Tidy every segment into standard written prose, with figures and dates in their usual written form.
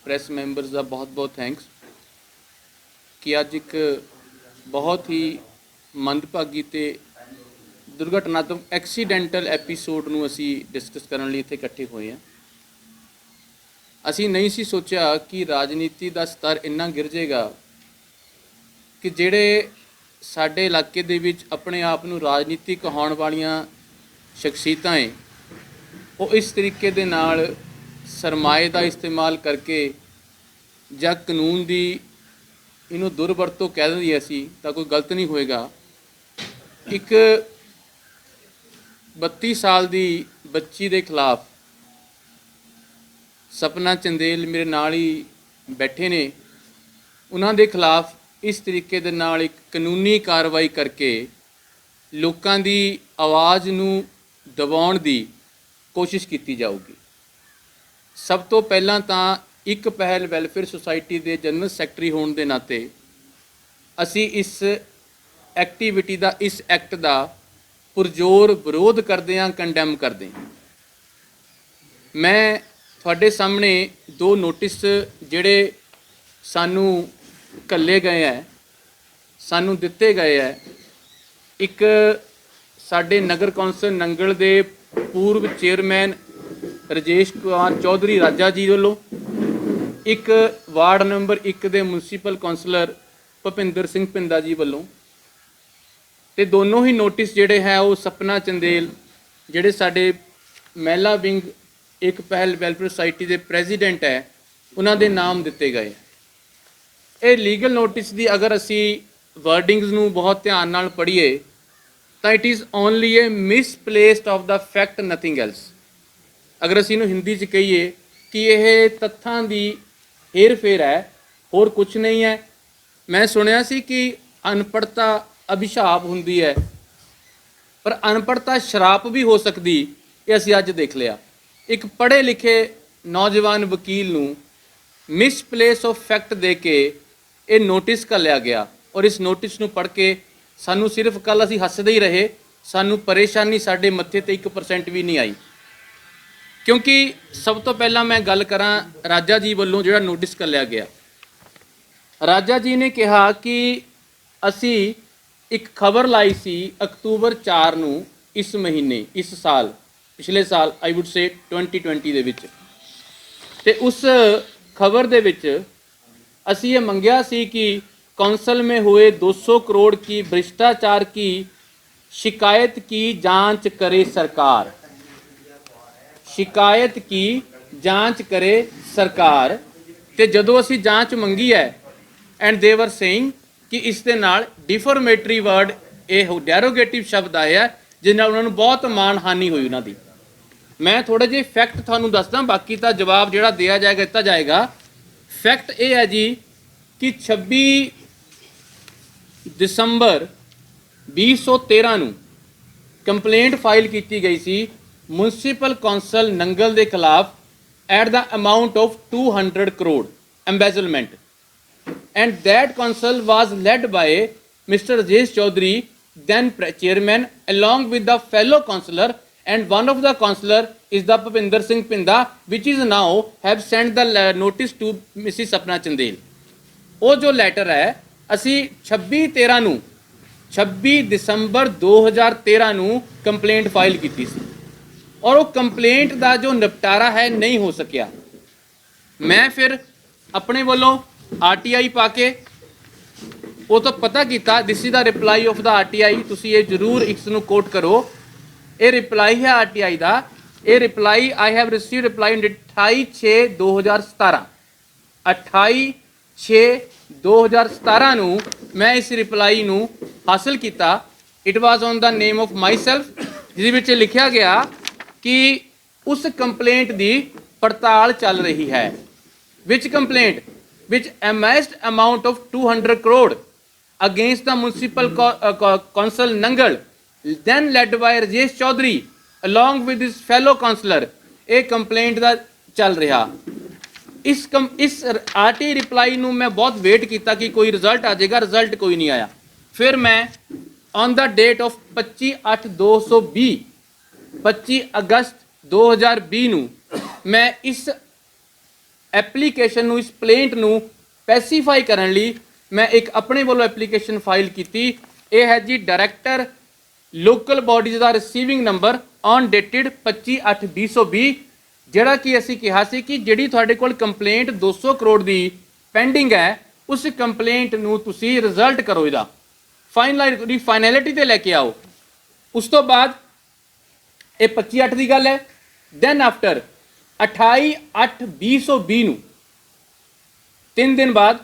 Press members ਦਾ ਬਹੁਤ thanks ਕਿ ਅੱਜ ਇੱਕ ਬਹੁਤ ਹੀ ਮੰਦਭਾਗੀ ਤੇ ਦੁਰਘਟਨਾਤਮਕ ਐਕਸੀਡੈਂਟਲ ਐਪੀਸੋਡ ਨੂੰ ਅਸੀਂ ਡਿਸਕਸ ਕਰਨ ਲਈ ਇੱਥੇ ਇਕੱਠੇ ਹੋਏ ਹਾਂ। ਅਸੀਂ ਨਹੀਂ ਸੀ ਸੋਚਿਆ ਕਿ ਰਾਜਨੀਤੀ ਦਾ ਸਤਰ ਇੰਨਾ ਗਿਰ ਜਾਏਗਾ ਕਿ ਜਿਹੜੇ ਸਾਡੇ ਇਲਾਕੇ ਦੇ ਵਿੱਚ ਆਪਣੇ ਆਪ ਨੂੰ ਰਾਜਨੀਤੀ ਕਹਾਉਣ ਵਾਲੀਆਂ ਸ਼ਖਸੀਅਤਾਂ ਹੈ ਉਹ ਇਸ ਤਰੀਕੇ ਦੇ ਨਾਲ ਸਰਮਾਏ ਦਾ ਇਸਤੇਮਾਲ ਕਰਕੇ ਜਾਂ ਕਾਨੂੰਨ ਦੀ ਇਹਨੂੰ ਦੁਰਵਰਤੋਂ ਕਹਿ ਦਿੰਦੀ ਅਸੀਂ ਤਾਂ ਕੋਈ ਗਲਤ ਨਹੀਂ ਹੋਏਗਾ। ਇੱਕ 32 ਸਾਲ ਦੀ ਬੱਚੀ ਦੇ ਖਿਲਾਫ ਸਪਨਾ ਚੰਦੇਲ ਮੇਰੇ ਨਾਲ ਹੀ ਬੈਠੇ ਨੇ, ਉਹਨਾਂ ਦੇ ਖਿਲਾਫ ਇਸ ਤਰੀਕੇ ਦੇ ਨਾਲ ਇੱਕ ਕਾਨੂੰਨੀ ਕਾਰਵਾਈ ਕਰਕੇ ਲੋਕਾਂ ਦੀ ਆਵਾਜ਼ ਨੂੰ ਦਬਾਉਣ ਦੀ ਕੋਸ਼ਿਸ਼ ਕੀਤੀ ਜਾਊਗੀ। ਸਭ ਤੋਂ ਪਹਿਲਾਂ ਤਾਂ ਇੱਕ ਪਹਿਲ ਵੈਲਫੇਅਰ ਸੁਸਾਇਟੀ ਦੇ ਜਨਰਲ ਸੈਕਟਰੀ ਹੋਣ ਦੇ ਨਾਤੇ ਅਸੀਂ ਇਸ ਐਕਟੀਵਿਟੀ ਦਾ, ਇਸ ਐਕਟ ਦਾ ਪੁਰਜ਼ੋਰ ਵਿਰੋਧ ਕਰਦੇ ਹਾਂ, ਕੰਡੈਮ ਕਰਦੇ ਹਾਂ। ਮੈਂ ਤੁਹਾਡੇ ਸਾਹਮਣੇ ਦੋ ਨੋਟਿਸ ਜਿਹੜੇ ਸਾਨੂੰ ਘੱਲੇ ਗਏ ਹੈ, ਸਾਨੂੰ ਦਿੱਤੇ ਗਏ ਹੈ। ਇੱਕ ਸਾਡੇ ਨਗਰ ਕੌਂਸਲ ਨੰਗਲ ਦੇ ਪੂਰਵ ਚੇਅਰਮੈਨ ਰਜੇਸ਼ ਕੁਮਾਰ ਚੌਧਰੀ ਰਾਜਾ ਜੀ ਵੱਲੋਂ, ਇੱਕ ਵਾਰਡ ਨੰਬਰ 1 ਦੇ ਮਿਊਨਸੀਪਲ ਕੌਂਸਲਰ ਭੁਪਿੰਦਰ ਸਿੰਘ ਭਿੰਦਾ ਜੀ ਵੱਲੋਂ। ਤੇ ਦੋਨੋਂ ਹੀ ਨੋਟਿਸ ਜਿਹੜੇ ਹੈ ਉਹ ਸਪਨਾ ਚੰਦੇਲ ਜਿਹੜੇ ਸਾਡੇ ਮਹਿਲਾ ਵਿੰਗ ਇੱਕ ਪਹਿਲ ਵੈਲਫੇਅਰ ਸੁਸਾਇਟੀ ਦੇ ਪ੍ਰੈਜ਼ੀਡੈਂਟ ਹੈ ਉਹਨਾਂ ਦੇ ਨਾਮ ਦਿੱਤੇ ਗਏ। ਇਹ ਲੀਗਲ ਨੋਟਿਸ ਦੀ ਅਗਰ ਅਸੀਂ ਵਰਡਿੰਗਸ ਨੂੰ ਬਹੁਤ ਧਿਆਨ ਨਾਲ ਪੜ੍ਹੀਏ ਤਾਂ it is only a misplaced of the fact, nothing else. ਅਗਰ ਅਸੀਂ ਇਹਨੂੰ ਹਿੰਦੀ 'ਚ ਕਹੀਏ ਕਿ ਇਹ ਤੱਥਾਂ ਦੀ ਹੇਰ-ਫੇਰ ਹੈ, ਹੋਰ ਕੁਝ ਨਹੀਂ ਹੈ। ਮੈਂ ਸੁਣਿਆ ਸੀ ਕਿ ਅਨਪੜ੍ਹਤਾ ਅਭਿਸ਼ਾਪ ਹੁੰਦੀ ਹੈ, ਪਰ ਅਨਪੜ੍ਹਤਾ ਸ਼ਰਾਪ ਵੀ ਹੋ ਸਕਦੀ, ਇਹ ਅਸੀਂ ਅੱਜ ਦੇਖ ਲਿਆ। ਇੱਕ ਪੜ੍ਹੇ ਲਿਖੇ ਨੌਜਵਾਨ ਵਕੀਲ ਨੂੰ ਮਿਸਪਲੇਸ ਆਫ ਫੈਕਟ ਦੇ ਕੇ ਇਹ ਨੋਟਿਸ ਘੱਲਿਆ ਗਿਆ ਔਰ ਇਸ ਨੋਟਿਸ ਨੂੰ ਪੜ੍ਹ ਕੇ ਸਾਨੂੰ ਸਿਰਫ ਕੱਲ੍ਹ ਅਸੀਂ ਹੱਸਦੇ ਹੀ ਰਹੇ, ਸਾਨੂੰ ਪਰੇਸ਼ਾਨੀ ਸਾਡੇ ਮੱਥੇ ਤੇ 1% ਵੀ ਨਹੀਂ ਆਈ। ਕਿਉਂਕਿ ਸਭ ਤੋਂ ਪਹਿਲਾਂ ਮੈਂ ਗੱਲ ਕਰਾਂ ਰਾਜਾ ਜੀ ਵੱਲੋਂ ਜਿਹੜਾ ਨੋਟਿਸ ਘੱਲਿਆ ਗਿਆ। ਰਾਜਾ ਜੀ ਨੇ ਕਿਹਾ ਕਿ ਅਸੀਂ ਇੱਕ ਖਬਰ ਲਾਈ ਸੀ ਅਕਤੂਬਰ 4 ਨੂੰ ਇਸ ਮਹੀਨੇ, ਇਸ ਸਾਲ, ਪਿਛਲੇ ਸਾਲ ਆਈ ਵੁੱਡ ਸੇ 2020 ਦੇ ਵਿੱਚ, ਤੇ ਉਸ ਖਬਰ ਦੇ ਵਿੱਚ ਅਸੀਂ ਇਹ ਮੰਗਿਆ ਸੀ कि कौंसल में हुए 200 करोड़ की भ्रष्टाचार की शिकायत की जांच करे सरकार, शिकायत की जांच करे सरकार। ਤੇ ਜਦੋਂ ਅਸੀਂ ਜਾਂਚ ਮੰਗੀ ਹੈ ਐਂਡ ਦੇ ਵਰ ਸੇਇੰਗ ਕਿ ਇਸ ਦੇ ਨਾਲ ਡਿਫਰਮੇਟਰੀ ਵਰਡ, ਇਹ ਡੈਰੋਗੇਟਿਵ ਸ਼ਬਦ ਆਇਆ ਜਿਸ ਨਾਲ ਉਹਨਾਂ ਨੂੰ ਬਹੁਤ ਮਾਣ ਹਾਨੀ ਹੋਈ ਉਹਨਾਂ ਦੀ। ਮੈਂ ਥੋੜ੍ਹੇ ਜਿਹੇ ਫੈਕਟ ਤੁਹਾਨੂੰ ਦੱਸਦਾ, ਬਾਕੀ ਤਾਂ ਜਵਾਬ ਜਿਹੜਾ ਦਿਆ ਜਾਏਗਾ ਦਿੱਤਾ ਜਾਏਗਾ। ਫੈਕਟ ਇਹ ਹੈ ਜੀ ਕਿ 26 ਦਸੰਬਰ 2013 ਨੂੰ ਕੰਪਲੇਂਟ ਫਾਈਲ ਕੀਤੀ ਗਈ ਸੀ ਮਿਊਨਸੀਪਲ ਕੌਂਸਲ ਨੰਗਲ ਦੇ ਖਿਲਾਫ at the amount of 200 crore embezzlement, and that council was led by Mr. Rajesh Chaudhary, then chairman, along with the fellow councillor, and one of the councillor is the Bhupinder Singh Pinda, which is now have sent the notice to Mrs. Sapna Chandel। ਉਹ ਜੋ letter ਹੈ ਅਸੀਂ 26 ਦਸੰਬਰ 2013 ਨੂੰ complaint file ਕੀਤੀ ਸੀ ਔਰ ਉਹ complaint ਦਾ ਜੋ ਨਿਪਟਾਰਾ ਹੈ ਨਹੀਂ ਹੋ ਸਕਿਆ। ਮੈਂ ਫਿਰ ਆਪਣੇ ਵੱਲੋਂ RTI ਪਾ ਕੇ ਉਹ ਤੋਂ ਪਤਾ ਕੀਤਾ। This is the reply of the RTI, ਤੁਸੀਂ ਇਹ ਜ਼ਰੂਰ ਇਸ ਨੂੰ ਕੋਟ ਕਰੋ। ਇਹ ਰਿਪਲਾਈ ਹੈ RTI ਦਾ। ਇਹ reply I have received reply on 28/6/2017, 28/6/2017 ਨੂੰ ਮੈਂ ਇਸ ਰਿਪਲਾਈ ਨੂੰ ਹਾਸਲ ਕੀਤਾ। It was on the name of my self, ਜਿਹਦੇ ਵਿੱਚ ਲਿਖਿਆ ਗਿਆ ਕਿ ਉਸ ਕੰਪਲੇਂਟ ਦੀ ਪੜਤਾਲ ਚੱਲ ਰਹੀ ਹੈ। which complaint which amassed amount of 200 crore against the municipal council Nangal, then led by Rajesh Chaudhary along with his fellow councillor। ਇਹ ਕੰਪਲੇਂਟ ਦਾ ਚੱਲ ਰਿਹਾ। ਇਸ RTI ਰਿਪਲਾਈ ਨੂੰ ਮੈਂ ਬਹੁਤ ਵੇਟ ਕੀਤਾ ਕਿ ਕੋਈ ਰਿਜ਼ਲਟ ਆ ਜਾਏਗਾ, ਰਿਜ਼ਲਟ ਕੋਈ ਨਹੀਂ ਆਇਆ। ਫਿਰ ਮੈਂ ਔਨ ਦਾ ਡੇਟ ਆਫ 25 ਅਗਸਤ 2020 ਨੂੰ ਮੈਂ ਇਸ ਐਪਲੀਕੇਸ਼ਨ ਨੂੰ, ਇਸ ਪਲੇਂਟ ਨੂੰ ਸਪੈਸੀਫਾਈ ਕਰਨ ਲਈ ਮੈਂ ਇੱਕ ਆਪਣੇ ਵੱਲੋਂ ਐਪਲੀਕੇਸ਼ਨ ਫਾਈਲ ਕੀਤੀ। ਇਹ ਹੈ ਜੀ director local bodies the receiving number on dated 25/8/2020, ਜਿਹੜਾ ਕਿ ਅਸੀਂ ਕਿਹਾ ਸੀ ਕਿ ਜਿਹੜੀ ਤੁਹਾਡੇ ਕੋਲ ਕੰਪਲੇਂਟ 200 ਕਰੋੜ ਦੀ ਪੈਂਡਿੰਗ ਹੈ, ਉਸ ਕੰਪਲੇਂਟ ਨੂੰ ਤੁਸੀਂ ਰਿਜ਼ਲਟ ਕਰੋ, ਇਹਦਾ ਫਾਈਨੈਲਿਟੀ ਤੇ ਲੈ ਕੇ ਆਓ। ਉਸ ਤੋਂ ਬਾਅਦ ਇਹ 25/8 ਦੀ ਗੱਲ ਹੈ। ਦੈਨ ਆਫਟਰ 28/8/2020 ਨੂੰ 3 ਦਿਨ ਬਾਅਦ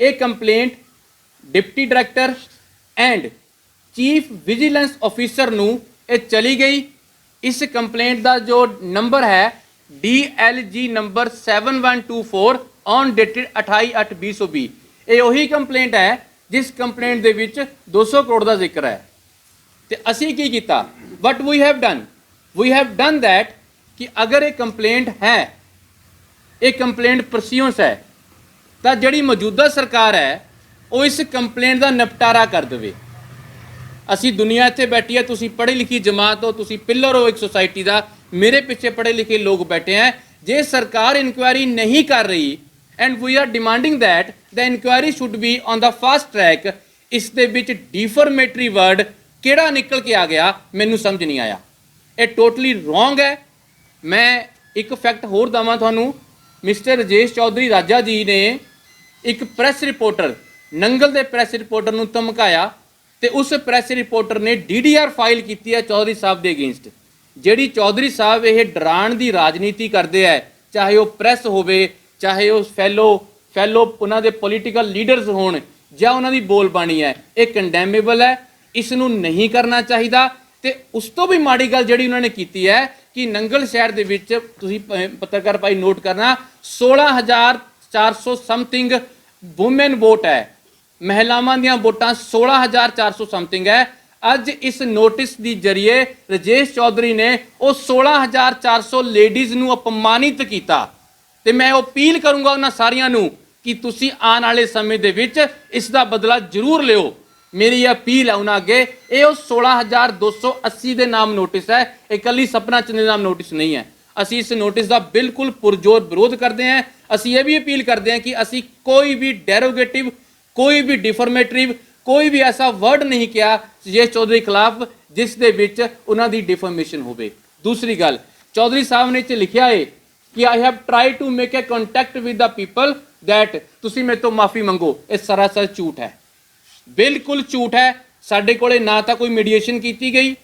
ਇਹ complaint deputy director and chief vigilance officer ਨੂੰ ਇਹ ਚਲੀ ਗਈ। ਇਸ ਕੰਪਲੇਂਟ ਦਾ ਜੋ ਨੰਬਰ ਹੈ DLG ਨੰਬਰ 7124 ਔਨ ਡੇਟਡ 28/8/2020, ਇਹ ਉਹੀ ਕੰਪਲੇਂਟ ਹੈ ਜਿਸ ਕੰਪਲੇਂਟ ਦੇ ਵਿੱਚ 200 ਕਰੋੜ ਦਾ ਜ਼ਿਕਰ ਹੈ। ਤੇ ਅਸੀਂ ਕੀ ਕੀਤਾ, ਵਟ ਵੀ ਹੈਵ ਡਨ ਦੈਟ ਕਿ ਅਗਰ ਇਹ ਕੰਪਲੇਂਟ ਹੈ, ਇਹ ਕੰਪਲੇਂਟ ਪਰਸਿਊਂਸ ਹੈ, ਤਾਂ ਜਿਹੜੀ ਮੌਜੂਦਾ ਸਰਕਾਰ ਹੈ ਉਹ ਇਸ ਕੰਪਲੇਂਟ ਦਾ ਨਿਪਟਾਰਾ ਕਰ ਦੇਵੇ। ਅਸੀਂ ਦੁਨੀਆ ਇੱਥੇ ਬੈਠੀ ਹੈ, ਤੁਸੀਂ ਪੜ੍ਹੀ ਲਿਖੀ ਜਮਾਤ ਹੋ, ਤੁਸੀਂ ਪਿੱਲਰ ਹੋ ਇੱਕ ਸੁਸਾਇਟੀ ਦਾ, ਮੇਰੇ ਪਿੱਛੇ ਪੜ੍ਹੇ ਲਿਖੇ ਲੋਕ ਬੈਠੇ ਹੈ। ਜੇ ਸਰਕਾਰ ਇਨਕੁਆਇਰੀ ਨਹੀਂ ਕਰ ਰਹੀ and we are demanding that the inquiry should be on the fast track, ਇਸ ਦੇ ਵਿੱਚ ਡਿਫਰਮੇਟਰੀ ਵਰਡ ਕਿਹੜਾ ਨਿਕਲ ਕੇ ਆ ਗਿਆ ਮੈਨੂੰ ਸਮਝ ਨਹੀਂ ਆਇਆ। ਇਹ ਟੋਟਲੀ ਰੋਂਗ ਹੈ। ਮੈਂ ਇੱਕ ਫੈਕਟ ਹੋਰ ਦਵਾਂ ਤੁਹਾਨੂੰ, ਮਿਸਟਰ ਰਜੇਸ਼ ਚੌਧਰੀ ਰਾਜਾ ਜੀ ਨੇ ਇੱਕ ਪ੍ਰੈਸ ਰਿਪੋਰਟਰ, ਨੰਗਲ ਦੇ ਪ੍ਰੈਸ ਰਿਪੋਰਟਰ ਨੂੰ ਧਮਕਾਇਆ ਤੇ ਉਸ ਪ੍ਰੈਸ ਰਿਪੋਰਟਰ ਨੇ DDR ਫਾਈਲ ਕੀਤੀ ਹੈ ਚੌਧਰੀ ਸਾਹਿਬ ਦੇ ਅਗੇਂਸਟ। ਜਿਹੜੀ ਚੌਧਰੀ ਸਾਹਿਬ ਇਹ ਡਰਾਉਣ ਦੀ ਰਾਜਨੀਤੀ ਕਰਦੇ ਹੈ, ਚਾਹੇ ਉਹ ਪ੍ਰੈਸ ਹੋਵੇ, ਚਾਹੇ ਉਹ ਫੈਲੋ ਉਹਨਾਂ ਦੇ ਪੋਲੀਟੀਕਲ ਲੀਡਰਸ ਹੋਣ, ਜਾਂ ਉਹਨਾਂ ਦੀ ਬੋਲਬਾਣੀ ਹੈ, ਇਹ ਕੰਡੈਮੇਬਲ ਹੈ, ਇਸ ਨੂੰ ਨਹੀਂ ਕਰਨਾ ਚਾਹੀਦਾ। ਤੇ ਉਸ ਤੋਂ ਵੀ ਮਾੜੀ ਗੱਲ ਜਿਹੜੀ ਉਹਨਾਂ ਨੇ ਕੀਤੀ ਹੈ ਕਿ ਨੰਗਲ ਸ਼ਹਿਰ ਦੇ ਵਿੱਚ ਤੁਸੀਂ ਪੱਤਰਕਾਰ ਭਾਈ ਨੋਟ ਕਰਨਾ 16,400 ਸਮਥਿੰਗ ਵੂਮਨ ਵੋਟ ਹੈ, ਮਹਿਲਾਵਾਂ ਦੀਆਂ ਵੋਟਾਂ 16,400 ਸਮਥਿੰਗ ਹੈ। ਅੱਜ ਇਸ ਨੋਟਿਸ ਦੀ ਜਰੀਏ ਰਜੇਸ਼ ਚੌਧਰੀ ਨੇ ਉਹ 16,400 ਲੇਡੀਜ਼ ਨੂੰ ਅਪਮਾਨਿਤ ਕੀਤਾ। ਤੇ ਮੈਂ ਅਪੀਲ ਕਰੂੰਗਾ ਉਹਨਾਂ ਸਾਰਿਆਂ ਨੂੰ ਕਿ ਤੁਸੀਂ ਆਉਣ ਵਾਲੇ ਸਮੇਂ ਦੇ ਵਿੱਚ ਇਸ ਦਾ ਬਦਲਾ ਜ਼ਰੂਰ ਲਿਓ। ਮੇਰੀ ਅਪੀਲ ਹੈ ਉਹਨਾਂ ਅੱਗੇ। ਇਹ ਉਹ 16,280 ਦੇ ਨਾਮ ਨੋਟਿਸ ਹੈ, ਇਹ ਇਕੱਲੀ ਸਪਨਾ ਚੰਦ ਦੇ ਨਾਮ ਨੋਟਿਸ ਨਹੀਂ ਹੈ। ਅਸੀਂ ਇਸ ਨੋਟਿਸ ਦਾ ਬਿਲਕੁਲ ਪੁਰਜੋਰ ਵਿਰੋਧ ਕਰਦੇ ਹਾਂ। ਅਸੀਂ ਇਹ ਵੀ ਅਪੀਲ ਕਰਦੇ ਹਾਂ ਕਿ ਅਸੀਂ ਕੋਈ ਵੀ ਡੈਰੋਗੇਟਿਵ, ਕੋਈ ਵੀ ਡਿਫਰਮੇਟਿਵ, ਕੋਈ ਵੀ ਐਸਾ ਵਰਡ ਨਹੀਂ ਕਿਹਾ ਰਜੇਸ਼ ਚੌਧਰੀ ਖਿਲਾਫ ਜਿਸ ਦੇ ਵਿੱਚ ਉਹਨਾਂ ਦੀ ਡਿਫਰਮੇਸ਼ਨ ਹੋਵੇ। ਦੂਸਰੀ ਗੱਲ, ਚੌਧਰੀ ਸਾਹਿਬ ਨੇ ਚ ਲਿਖਿਆ ਹੈ ਕਿ I have try to make a contact with the people that ਤੁਸੀਂ ਮੇਰੇ ਤੋਂ ਮਾਫੀ ਮੰਗੋ। ਇਹ ਸਰਾਸਰ ਝੂਠ ਹੈ, ਬਿਲਕੁਲ ਝੂਠ ਹੈ। ਸਾਡੇ ਕੋਲੇ ਨਾ ਤਾਂ ਕੋਈ ਮੀਡੀਏਸ਼ਨ ਕੀਤੀ ਗਈ,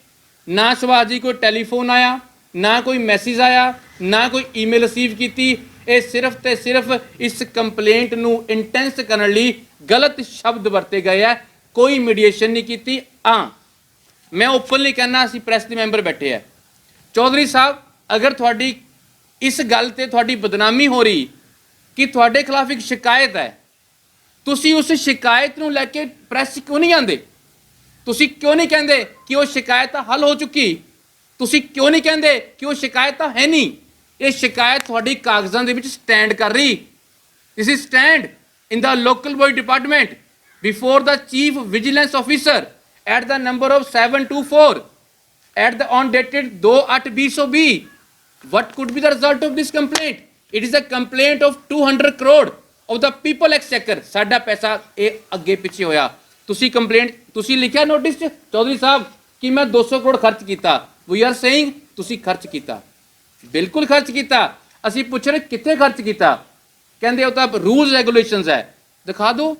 ਨਾ ਸੁਭਾਸ਼ ਜੀ ਕੋਈ ਟੈਲੀਫੋਨ ਆਇਆ, ਨਾ ਕੋਈ ਮੈਸੇਜ ਆਇਆ, ਨਾ ਕੋਈ ਈਮੇਲ ਰਿਸੀਵ ਕੀਤੀ। ਇਹ ਸਿਰਫ ਤੇ ਸਿਰਫ ਇਸ ਕੰਪਲੇਂਟ ਨੂੰ ਇੰਟੈਂਸ ਕਰਨ ਲਈ ਗਲਤ ਸ਼ਬਦ ਵਰਤੇ ਗਏ ਹੈ, ਕੋਈ ਮੀਡੀਏਸ਼ਨ ਨਹੀਂ ਕੀਤੀ। ਮੈਂ ਓਪਨਲੀ ਕਹਿਣਾ, ਅਸੀਂ ਪ੍ਰੈਸ ਦੇ ਮੈਂਬਰ ਬੈਠੇ ਹੈ, ਚੌਧਰੀ ਸਾਹਿਬ ਅਗਰ ਤੁਹਾਡੀ ਇਸ ਗੱਲ ਤੇ ਤੁਹਾਡੀ ਬਦਨਾਮੀ ਹੋ ਰਹੀ ਕਿ ਤੁਹਾਡੇ ਖਿਲਾਫ ਇੱਕ ਸ਼ਿਕਾਇਤ ਹੈ, ਤੁਸੀਂ ਉਸ ਸ਼ਿਕਾਇਤ ਨੂੰ ਲੈ ਕੇ ਪ੍ਰੈਸ ਕਿਉਂ ਨਹੀਂ ਆਉਂਦੇ? ਤੁਸੀਂ ਕਿਉਂ ਨਹੀਂ ਕਹਿੰਦੇ ਕਿ ਉਹ ਸ਼ਿਕਾਇਤ ਤਾਂ ਹੱਲ ਹੋ ਚੁੱਕੀ? ਤੁਸੀਂ ਕਿਉਂ ਨਹੀਂ ਕਹਿੰਦੇ ਕਿ ਉਹ ਸ਼ਿਕਾਇਤ ਤਾਂ ਹੈ ਨਹੀਂ? ਇਹ ਸ਼ਿਕਾਇਤ ਤੁਹਾਡੀ ਕਾਗਜ਼ਾਂ ਦੇ ਵਿੱਚ ਸਟੈਂਡ ਕਰ ਰਹੀ। This is stand in the local body department before the chief vigilance officer at the number of 724 at the on dated 2/8/2020. What could be the result of this complaint? It is a complaint of 200 crore of the people exchequer. ਸਾਡਾ ਪੈਸਾ ਇਹ ਅੱਗੇ ਪਿੱਛੇ ਹੋਇਆ। ਤੁਸੀਂ complaint, ਤੁਸੀਂ ਲਿਖਿਆ notice 'ਚ ਚੌਧਰੀ ਸਾਹਿਬ ਕਿ ਮੈਂ 200 ਕਰੋੜ ਖਰਚ ਕੀਤਾ। ਵੀ ਆਰ ਸੇਇੰਗ ਤੁਸੀਂ ਖਰਚ ਕੀਤਾ, ਬਿਲਕੁਲ ਖਰਚ ਕੀਤਾ। ਅਸੀਂ ਪੁੱਛ ਰਹੇ ਕਿੱਥੇ ਖਰਚ ਕੀਤਾ? ਕਹਿੰਦੇ ਉਹ ਤਾਂ ਰੂਲਸ ਰੈਗੂਲੇਸ਼ਨਸ ਹੈ। ਦਿਖਾ ਦਿਓ।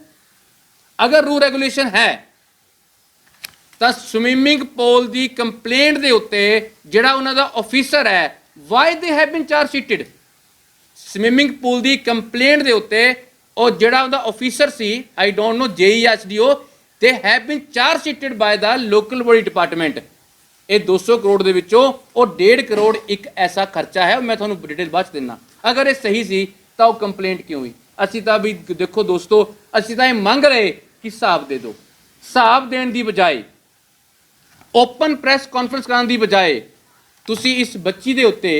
ਅਗਰ ਰੂਲ ਰੈਗੂਲੇਸ਼ਨ ਹੈ ਤਾਂ ਸਵਿਮਿੰਗ ਪੂਲ ਦੀ ਕੰਪਲੇਂਟ ਦੇ ਉੱਤੇ ਜਿਹੜਾ ਉਹਨਾਂ ਦਾ ਆਫੀਸਰ ਹੈ, why they have been charge sheeted? Swimming pool ਦੀ ਕੰਪਲੇਂਟ ਦੇ ਉੱਤੇ ਉਹ ਜਿਹੜਾ ਉਹਦਾ ਆਫੀਸਰ ਸੀ, I don't know JEHDO, they have been charge sheeted by the local body department. ਇਹ 200 ਕਰੋੜ ਦੇ ਵਿੱਚੋਂ ਉਹ 1.5 ਕਰੋੜ ਇੱਕ ਐਸਾ ਖਰਚਾ ਹੈ, ਮੈਂ ਤੁਹਾਨੂੰ ਡਿਟੇਲ ਬਾਅਦ 'ਚ ਦਿੰਦਾ। ਅਗਰ ਇਹ ਸਹੀ ਸੀ ਤਾਂ ਉਹ ਕੰਪਲੇਂਟ ਕਿਉਂ ਹੋਈ? ਅਸੀਂ ਤਾਂ ਵੀ ਦੇਖੋ ਦੋਸਤੋ, ਅਸੀਂ ਤਾਂ ਇਹ ਮੰਗ ਰਹੇ ਕਿ ਹਿਸਾਬ ਦੇ ਦਿਓ। ਹਿਸਾਬ ਦੇਣ ਦੀ ਬਜਾਏ, ਓਪਨ ਪ੍ਰੈਸ ਕਾਨਫਰੰਸ ਕਰਨ ਦੀ ਬਜਾਏ ਤੁਸੀਂ ਇਸ ਬੱਚੀ ਦੇ ਉੱਤੇ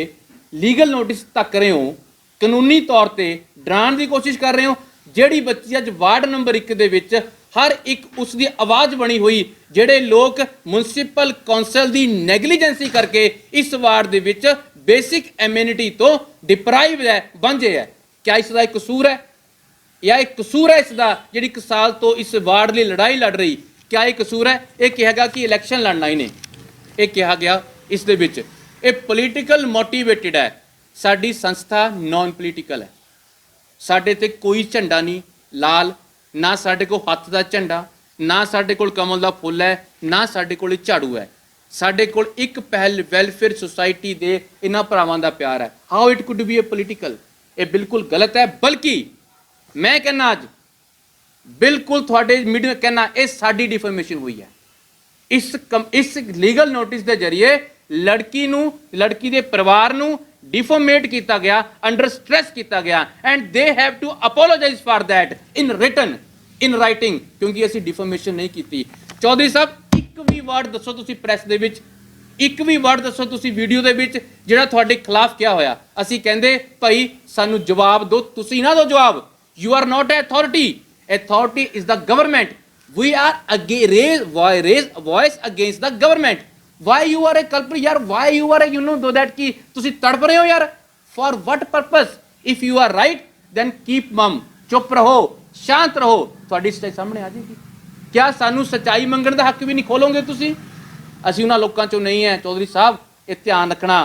ਲੀਗਲ ਨੋਟਿਸ ਧੱਕ ਰਹੇ ਹੋ, ਕਾਨੂੰਨੀ ਤੌਰ ਤੇ ਡਰਾਉਣ ਦੀ ਕੋਸ਼ਿਸ਼ ਕਰ ਰਹੇ ਹੋ। ਜਿਹੜੀ ਬੱਚੀ ਅੱਜ ਵਾਰਡ ਨੰਬਰ 1 ਦੇ ਵਿੱਚ ਹਰ ਇੱਕ ਉਸ ਦੀ ਆਵਾਜ਼ ਬਣੀ ਹੋਈ, ਜਿਹੜੇ ਲੋਕ ਮਿਊਨਿਸਪਲ ਕੌਂਸਲ ਦੀ ਨੈਗਲੀਜੈਂਸੀ ਕਰਕੇ ਇਸ ਵਾਰਡ ਦੇ ਵਿੱਚ ਬੇਸਿਕ ਐਮਿਨਿਟੀ ਤੋਂ ਡਿਪਰਾਈਵ ਹੈ, ਵਾਂਝੇ ਹੈ, क्या इसका एक कसूर है या एक कसूर है इसका जी 1 साल तो इस वार्ड लिए लड़ाई लड़ रही, क्या ये कसूर है? ये कहेगा कि इलैक्शन लड़ना इन्हें, ये कहा गया इस दे विच ये पोलीटिकल मोटिवेटेड है। साडी संस्था नॉन पोलीटिकल है, साडे ते कोई झंडा नहीं लाल, ना साडे कोल हत्थ दा झंडा, ना साडे कोल कमल दा फुੱਲ है, ना साडे कोल झाड़ू है। साडे कोल एक पहल वैलफेयर सोसाइटी दे इन्हां भरावां दा प्यार है। How it could be A political? ये बिल्कुल गलत है। बल्कि मैं कहना अज बिल्कुल थोड़े मीडिया कहना ये साडी डिफॉर्मेशन हुई है। इस लीगल नोटिस के जरिए लड़की नूं, लड़की के परिवार नूं डिफॉर्मेट किया गया, अंडर स्ट्रेस किया गया and they have to apologise for that in written in writing, क्योंकि असी डिफॉर्मेशन नहीं की। चौधरी साहब एक भी वर्ड दसो तुसी प्रेस दे विच, एक भी वर्ड दसो तुसी वीडियो दे विच जिहड़ा तुहाडे खिलाफ क्या होया। असी कहंदे भाई सानू जवाब दो, तुसी ना दो जवाब। You are not a authority, authority is the government. We are raise voice against the government. Why you are a culprit यार? Why you are a do that कि तुसी तड़प रहे हो यार? For what purpose? If you are right then keep mum, चुप रहो, शांत रहो, थोड़ी सच्चाई सामने आ जाएगी। क्या सानू सच्चाई मंगण दा हक भी नहीं खोलोगे तुसी? असी उन्हां लोकां चों नहीं है। चौधरी साहब ये ध्यान रखना,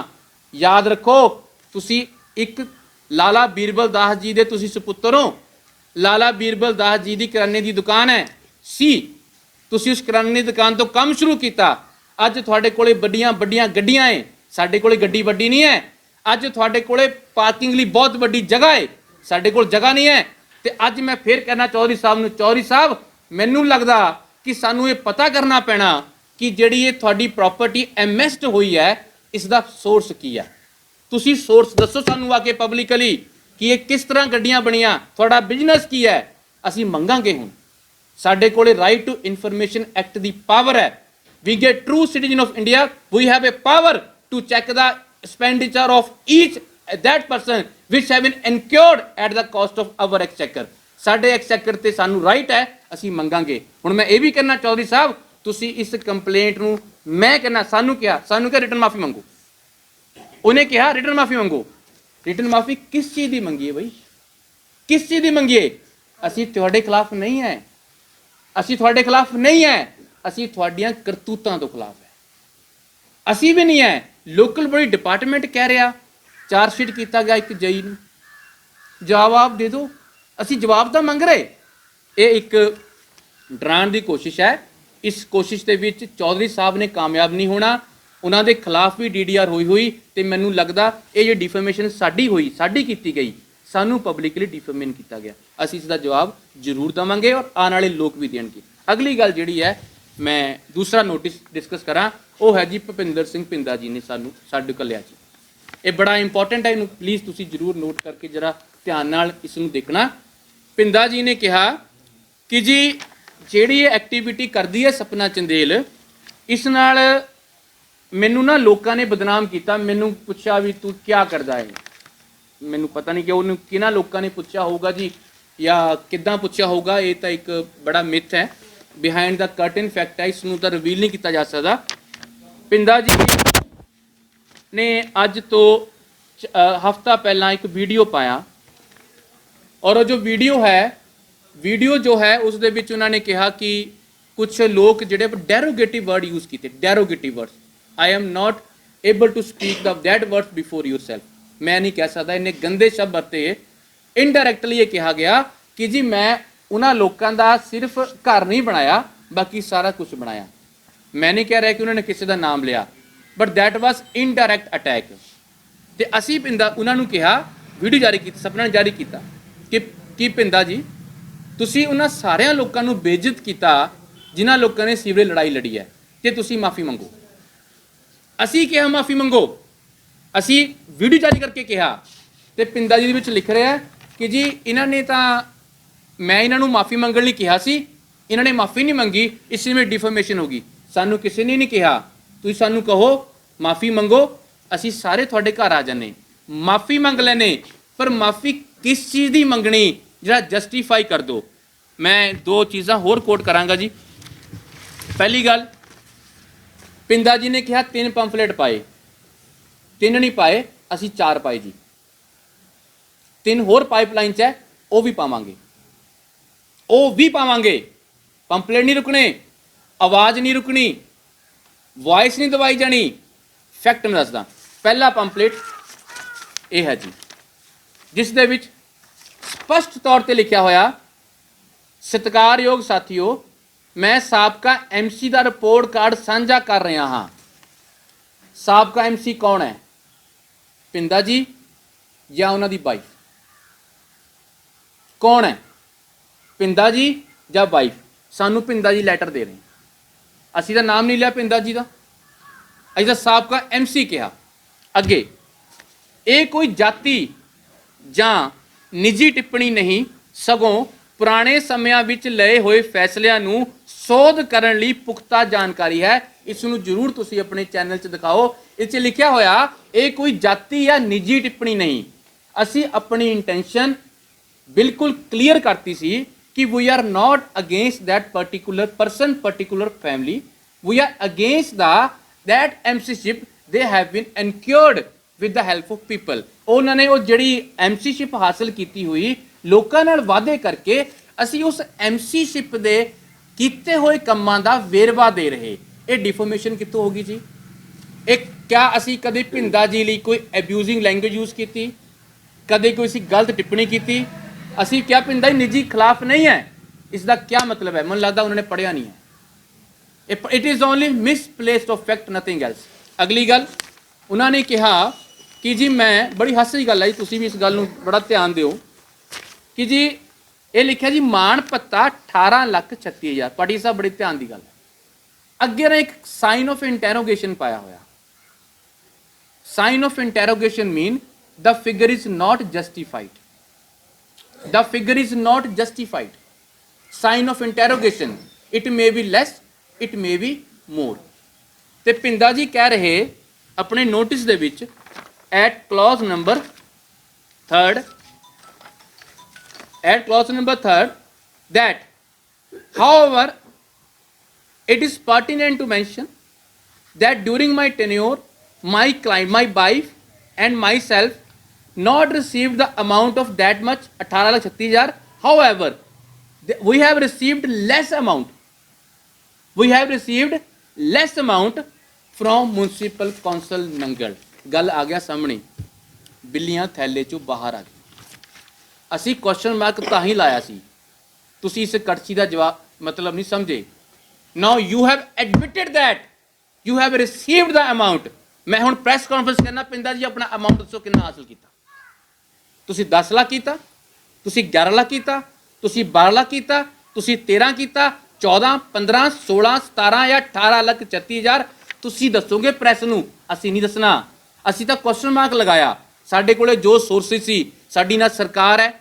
याद रखो तुसी एक लाला बीरबल दास जी दे तुसी सपुत्र हो। लाला बीरबल दास जी की किराने की दुकान है सी, तुसी उस किराने की दुकान तो काम शुरू किया। अज थोड़े कोले बड़ियां बड़ियां गड्डियां है, साडे कोले गड्डी वड्डी नहीं है। अज थोड़े कोले पार्किंग लिए बहुत वड्डी जगह है, साडे कोल जगह नहीं है। तो अज मैं फिर कहना चौधरी साहब नूं, चौधरी साहब मैनूं लगदा कि सानूं ये पता करना पैना कि जिहड़ी ये तुहाडी प्रॉपर्टी एमएसड हुई है इसका सोर्स की है। तुसी सोर्स दसो सानूं आके पब्लिकली कि ये किस तरह गड्डियां बनियां, थोड़ा बिजनेस की है। असी मंगांगे हुण, साडे कोले राइट टू इनफॉर्मेशन एक्ट दी पावर है। We get true citizen of India, we have a power to check the expenditure of each that person which have been incurred at the cost of our exchequer. साडे exchequer ते सानू right है, असी मंगांगे। हुण मैं ये भी कहना चौधरी साहब तुसी इस कंप्लेंट नूं, मैं कहना सानू क्या रिटर्न माफी मंगो। उन्हें कहा रिटर्न माफी मंगो। रिटर्न माफी किस चीज़ की मंगी है बई? किस चीज़ की मंगी है? असी तुहाडे खिलाफ नहीं है, असी तुहाडे खिलाफ नहीं है, असी तुहाडियां करतूतां तो खिलाफ है। असी भी नहीं है। लोकल बड़ी डिपार्टमेंट कह रहा चार्जशीट किया गया एक जई नूं, जवाब दे दो। असी जवाब तो मंग रहे। ये एक डराने की कोशिश है। इस कोशिश के विच चौधरी साहब ने कामयाब नहीं होना। उन्होंने खिलाफ भी DDR हुई तो मैनू लगता ये जो डिफेमेशन साड़ी हुई, साड़ी की गई, सानू पब्लिकली डिफेमेन किया गया। असी इसका जवाब जरूर देवांगे और आने वाले लोग भी देंगे। अगली गल जी है मैं दूसरा नोटिस डिस्कस करा, वो है जी भुपिंदर सिंह भिंदा जी ने सानू साडे कलिया जी। ये बड़ा इंपॉर्टेंट है, इनू प्लीज़ तुसी जरूर नोट करके जरा ध्यान नाल इसनू देखना। भिंदा जी ने कहा कि जी जिहड़ी एक्टिविटी करती है सपना चंदेल, इस नाल मैनू ना लोगों ने बदनाम किया। मैनू पूछा भी तू क्या करता है, मैनू पता नहीं कि उन्होंने किन्हां लोगों ने पूछा होगा जी या किद्दां पूछा होगा। ये तो एक बड़ा मिथ है, बिहाइंड द कर्टन फैक्ट है, इसनू तो रिवील नहीं किया जा सकता। भिंदा जी ने अज तो हफ्ता पहला एक वीडियो पाया और जो वीडियो जो है उस दे विच उन्होंने कहा कि कुछ लोग जिहड़े डेरोगेटिव वर्ड यूज़ किए, derogatory words. I am not able to speak the that words before yourself, मैं नहीं कह सकता। इन्हें गंदे शब्द वरते। इनडायरैक्टली ये कहा गया कि जी मैं उन्होंने लोगों का सिर्फ घर नहीं बनाया, बाकी सारा कुछ बनाया। मैं नहीं कह रहा कि उन्होंने किसी का नाम लिया, but that was indirect attack. तो असी भिंदा उन्होंने कहा, वीडियो जारी की, सपना ने जारी किया कि भिंदा जी तुसी उन्होंने सारे लोगों को बेइज्जत किया जिन्होंने लोगों ने सीवरेज लड़ाई लड़ी है, तो तुसी माफ़ी मंगो। असी कहा माफ़ी मंगो, असी वीडियो जारी करके कहा। तो भिंदा जी विच लिख रहा है कि जी इन्होंने तो मैं इन्हों माफ़ी मंगण लई कहा सी, इन्होंने माफ़ी नहीं मंगी, इसमें डिफॉर्मेशन होगी। सानू किसी ने नहीं कहा तुसीं सानू कहो माफ़ी मंगो, असी सारे तुहाडे घर आ जाने, माफ़ी मंग लैने, पर माफ़ी किस चीज़ की मंगनी जरा जस्टिफाई कर दो। मैं दो चीज़ां होर कोट करांगा जी। पहली गल, भिंदा जी ने कहा 3 पंफलेट पाए, 3 नहीं पाए, असी 4 पाए जी। 3 ਹੋਰ ਪਾਈਪਲਾਈਨ 'ਚ ਹੈ, ਉਹ ਵੀ ਪਾਵਾਂਗੇ, ਉਹ ਵੀ ਪਾਵਾਂਗੇ। ਪੰਪਲੇਟ ਨਹੀਂ ਰੁਕਣੇ, ਆਵਾਜ਼ ਨਹੀਂ ਰੁਕਣੀ, ਵॉइस नहीं दबाई जानी। फैक्ट मैं दसदा, पहला पंपलेट ये है जी, जिस दे विच स्पष्ट तौर पर लिखा होया, सत्कारयोग साथियों, मैं साबका MC का रिपोर्ट कार्ड साझा कर रहा हाँ। साबका MC कौन है? पिंदा जी या उन्हां दी वाइफ? कौन है? पिंदा जी या वाइफ? सानू पिंदा जी लैटर दे रहे हैं, ਅਸੀਂ ਤਾਂ ਨਾਮ ਨਹੀਂ ਲਿਆ ਪਿੰਦਾ ਜੀ ਦਾ, ਅਸੀਂ ਤਾਂ ਸਾਬਕਾ MC ਕਿਹਾ। ਅੱਗੇ, ਇਹ ਕੋਈ ਜਾਤੀ ਜਾਂ ਨਿੱਜੀ ਟਿੱਪਣੀ ਨਹੀਂ, ਸਗੋਂ ਪੁਰਾਣੇ ਸਮਿਆਂ ਵਿੱਚ ਲਏ ਹੋਏ ਫੈਸਲਿਆਂ ਨੂੰ ਸੋਧ ਕਰਨ ਲਈ ਪੁਖਤਾ ਜਾਣਕਾਰੀ ਹੈ। ਇਸ ਨੂੰ ਜ਼ਰੂਰ ਤੁਸੀਂ ਆਪਣੇ ਚੈਨਲ 'ਚ ਦਿਖਾਓ। ਇਹ 'ਚ ਲਿਖਿਆ ਹੋਇਆ ਇਹ ਕੋਈ ਜਾਤੀ ਜਾਂ ਨਿੱਜੀ ਟਿੱਪਣੀ ਨਹੀਂ। ਅਸੀਂ ਆਪਣੀ ਇੰਟੈਂਸ਼ਨ ਬਿਲਕੁਲ ਕਲੀਅਰ ਕਰਤੀ ਸੀ कि we are not against that particular person, particular family. We are against that MCship they have been ensured with the help of people. उन्होंने वो जड़ी MCship हासिल की हुई लोगों नाल वादे करके असी उस MCship दे कीते हुए कामां दा वेरवा दे रहे। ये डिफॉर्मेशन कितों होगी जी? एक क्या असी कदे भिंदा जी लिए कोई एब्यूजिंग लैंग्वेज यूज़ की, कदे कोई असी गलत टिप्पणी की? ਅਸੀਂ क्या पिंदा निजी खिलाफ नहीं है? इसका क्या मतलब है? मुझे लगता उन्होंने पढ़िया नहीं है। It is only misplaced of fact, nothing else. अगली गल उन्होंने कहा कि जी मैं बड़ी हास्य गल है, तुम भी इस गल बड़ा ध्यान दिओ कि जी ये लिखा जी मान भत्ता 18,36,000। पाटिल साहब बड़े ध्यान की गल है। अगे ना एक साइन ऑफ इंटैरोगेशन पाया होया। Sign of interrogation mean the figure is not justified, the figure is not justified. Sign of interrogation, it may be less, it may be more. ਤੇ ਪਿੰਦਾ ਜੀ ਕਹਿ ਰਹੇ ਆਪਣੇ ਨੋਟਿਸ ਦੇ ਵਿੱਚ at clause number 3rd that however it is pertinent to mention that during my tenure my client, my wife and myself not received the amount of that much 18,36,000. However, we have received less amount. We have received less amount from municipal council Nangal. गल आ गया सामने, बिल्लियां थैले चों बाहर आ गई। असी question mark तां ही लाया सी, तुसी इस कड़छी का जवाब मतलब नहीं समझे। Now you have admitted that you have received the amount. मैं हुण प्रेस कॉन्फ्रेंस करना, पिंदा जी अपना अमाउंट दसो कितना हासिल किया? तुसी 10 लाख किया, तुसी 11 लाख किया, तुसी 12 लाख किया, तुसी 13 किया, 14, 15, 16, 17 या 18,36,000? तुसी दसोगे प्रैस नूं, असी नहीं दसना। असी तो क्वेश्चन मार्क लगाया। साडे कोले जो सोर्सिस सी, साडी ना सरकार है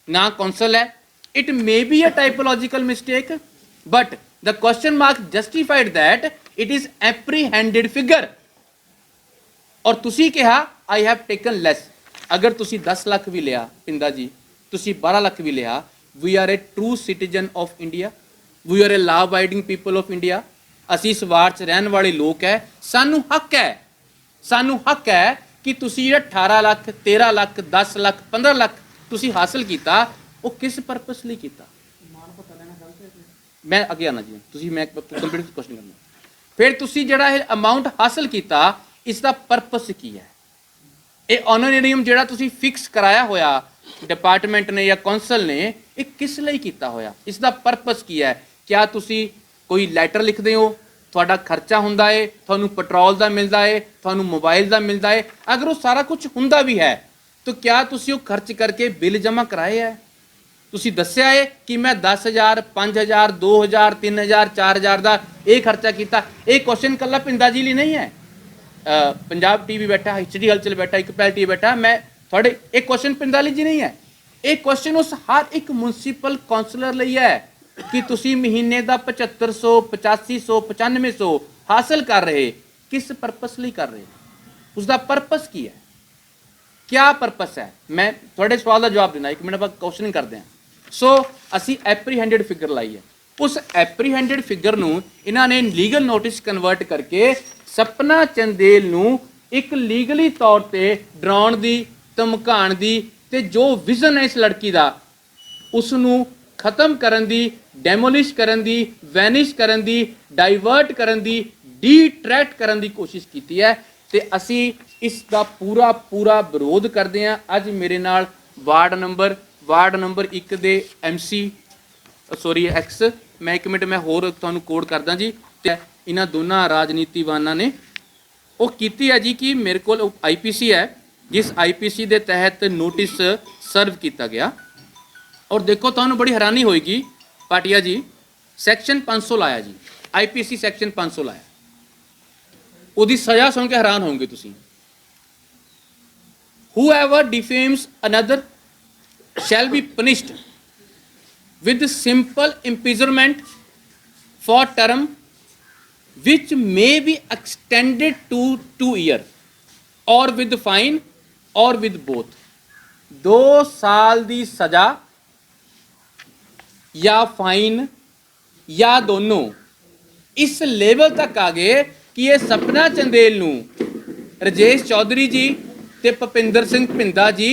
ना कौंसल है। It may be a typological mistake but the question mark justified that it is apprehended figure. और तुसी कहा आई हैव टेकन लेस। अगर तुसी 10 लाख भी लिया पिंदा जी, तुसी 12 लाख भी लिया, we are a true citizen of India, we are a law abiding people of India. असी इस वार्ड च रहने वाले लोग है, सानू हक है कि तुसी 18 लाख 13 लाख 10 लाख 15 लाख तुसी हासिल किया, वो किस परपस लिए किया? मैं अगे आना जी, तुसी मैं कंप्लीट क्वेश्चन करना। फिर तुसी जिहड़ा अमाउंट हासिल किया, इसका परपस की है? ये ऑनरेरियम जिहड़ा तुसी फिक्स कराया होया डिपार्टमेंट ने या कौंसल ने, ये किस लिए किया होया? इसका परपस की है? क्या तुसी कोई लैटर लिखते हो, थोड़ा खर्चा हुंदा है, थानू पेट्रोल का मिलता है, थानू मोबाइल का मिलता है? अगर वो सारा कुछ हुंदा भी है तो क्या तुसी वो खर्च करके बिल जमा कराए है? तुसी दस्या है कि मैं 10,000 5,000 2,000 3,000 4,000 का ये खर्चा किया? ये क्वेश्चन कला पिंदा जी लिए नहीं है। पंजाब TV बैठा, HD हलचल बैठा, एक पहल TV बैठा, मैं थोड़े एक क्वेश्चन पिंदाली जी नहीं है। एक क्वेश्चन उस हर एक म्यूनसिपल कौंसलर लिए है कि तुसी महीने का 7500 8500 9500 हासिल कर रहे, किस परपस लिए कर रहे? उसका परपस की है? क्या परपस है? मैं थोड़े सवाल का जवाब देना, 1 मिनट बाद क्वेश्चन करते हैं। सो असी एप्रीहेंडेड फिगर लाई है। उस एप्रीहेंडेड फिगर नूं इन्हां ने लीगल नोटिस कन्वर्ट करके सपना चंदेल नूं एक लीगली तौर पर डराउण दी, धमकाउण दी ਤੇ ਜੋ ਵਿਜ਼ਨ ਹੈ ਇਸ ਲੜਕੀ ਦਾ ਉਸ ਨੂੰ ਖਤਮ ਕਰਨ ਦੀ, ਡੈਮੋਲਿਸ਼ ਕਰਨ ਦੀ, ਵੈਨਿਸ਼ ਕਰਨ ਦੀ, ਡਾਈਵਰਟ ਕਰਨ ਦੀ, ਡੀਟਰੈਕਟ ਕਰਨ ਦੀ ਕੋਸ਼ਿਸ਼ ਕੀਤੀ ਹੈ ਤੇ ਅਸੀਂ ਇਸ ਦਾ ਪੂਰਾ ਵਿਰੋਧ ਕਰਦੇ ਹਾਂ। ਅੱਜ ਮੇਰੇ ਨਾਲ ਵਾਰਡ ਨੰਬਰ 1 ਦੇ MC ਐਕਸ, ਮੈਂ 1 ਮਿੰਟ ਮੈਂ ਹੋਰ ਤੁਹਾਨੂੰ ਕੋਡ ਕਰਦਾ ਜੀ, ਤੇ ਇਹਨਾਂ ਦੋਨਾਂ ਰਾਜਨੀਤੀਵਾਨਾਂ ਨੇ ਉਹ ਕੀਤੀ ਹੈ ਜੀ ਕਿ ਮੇਰੇ ਕੋਲ IPC ਹੈ, ਜਿਸ IPC ਦੇ ਤਹਿਤ ਨੋਟਿਸ ਸਰਵ ਕੀਤਾ ਗਿਆ। ਔਰ ਦੇਖੋ ਤੁਹਾਨੂੰ ਬੜੀ ਹੈਰਾਨੀ ਹੋਏਗੀ ਪਾਟਿਆ ਜੀ, ਸੈਕਸ਼ਨ 500 ਲਾਇਆ ਜੀ, IPC ਸੈਕਸ਼ਨ 500 ਲਾਇਆ। ਉਹਦੀ ਸਜ਼ਾ ਸੁਣ ਕੇ ਹੈਰਾਨ ਹੋਵੋਗੇ ਤੁਸੀਂ। Whoever defames another shall be punished with simple imprisonment for term which may be extended to 2 years or with fine or with both। 2 ਸਾਲ ਦੀ ਸਜ਼ਾ ਜਾਂ ਫਾਈਨ ਜਾਂ ਦੋਨੋਂ। ਇਸ ਲੈਵਲ ਤੱਕ ਆ ਗਏ ਕਿ ਇਹ ਸਪਨਾ ਚੰਦੇਲ ਨੂੰ ਰਜੇਸ਼ ਚੌਧਰੀ ਜੀ ਤੇ ਭੁਪਿੰਦਰ ਸਿੰਘ ਭਿੰਦਾ ਜੀ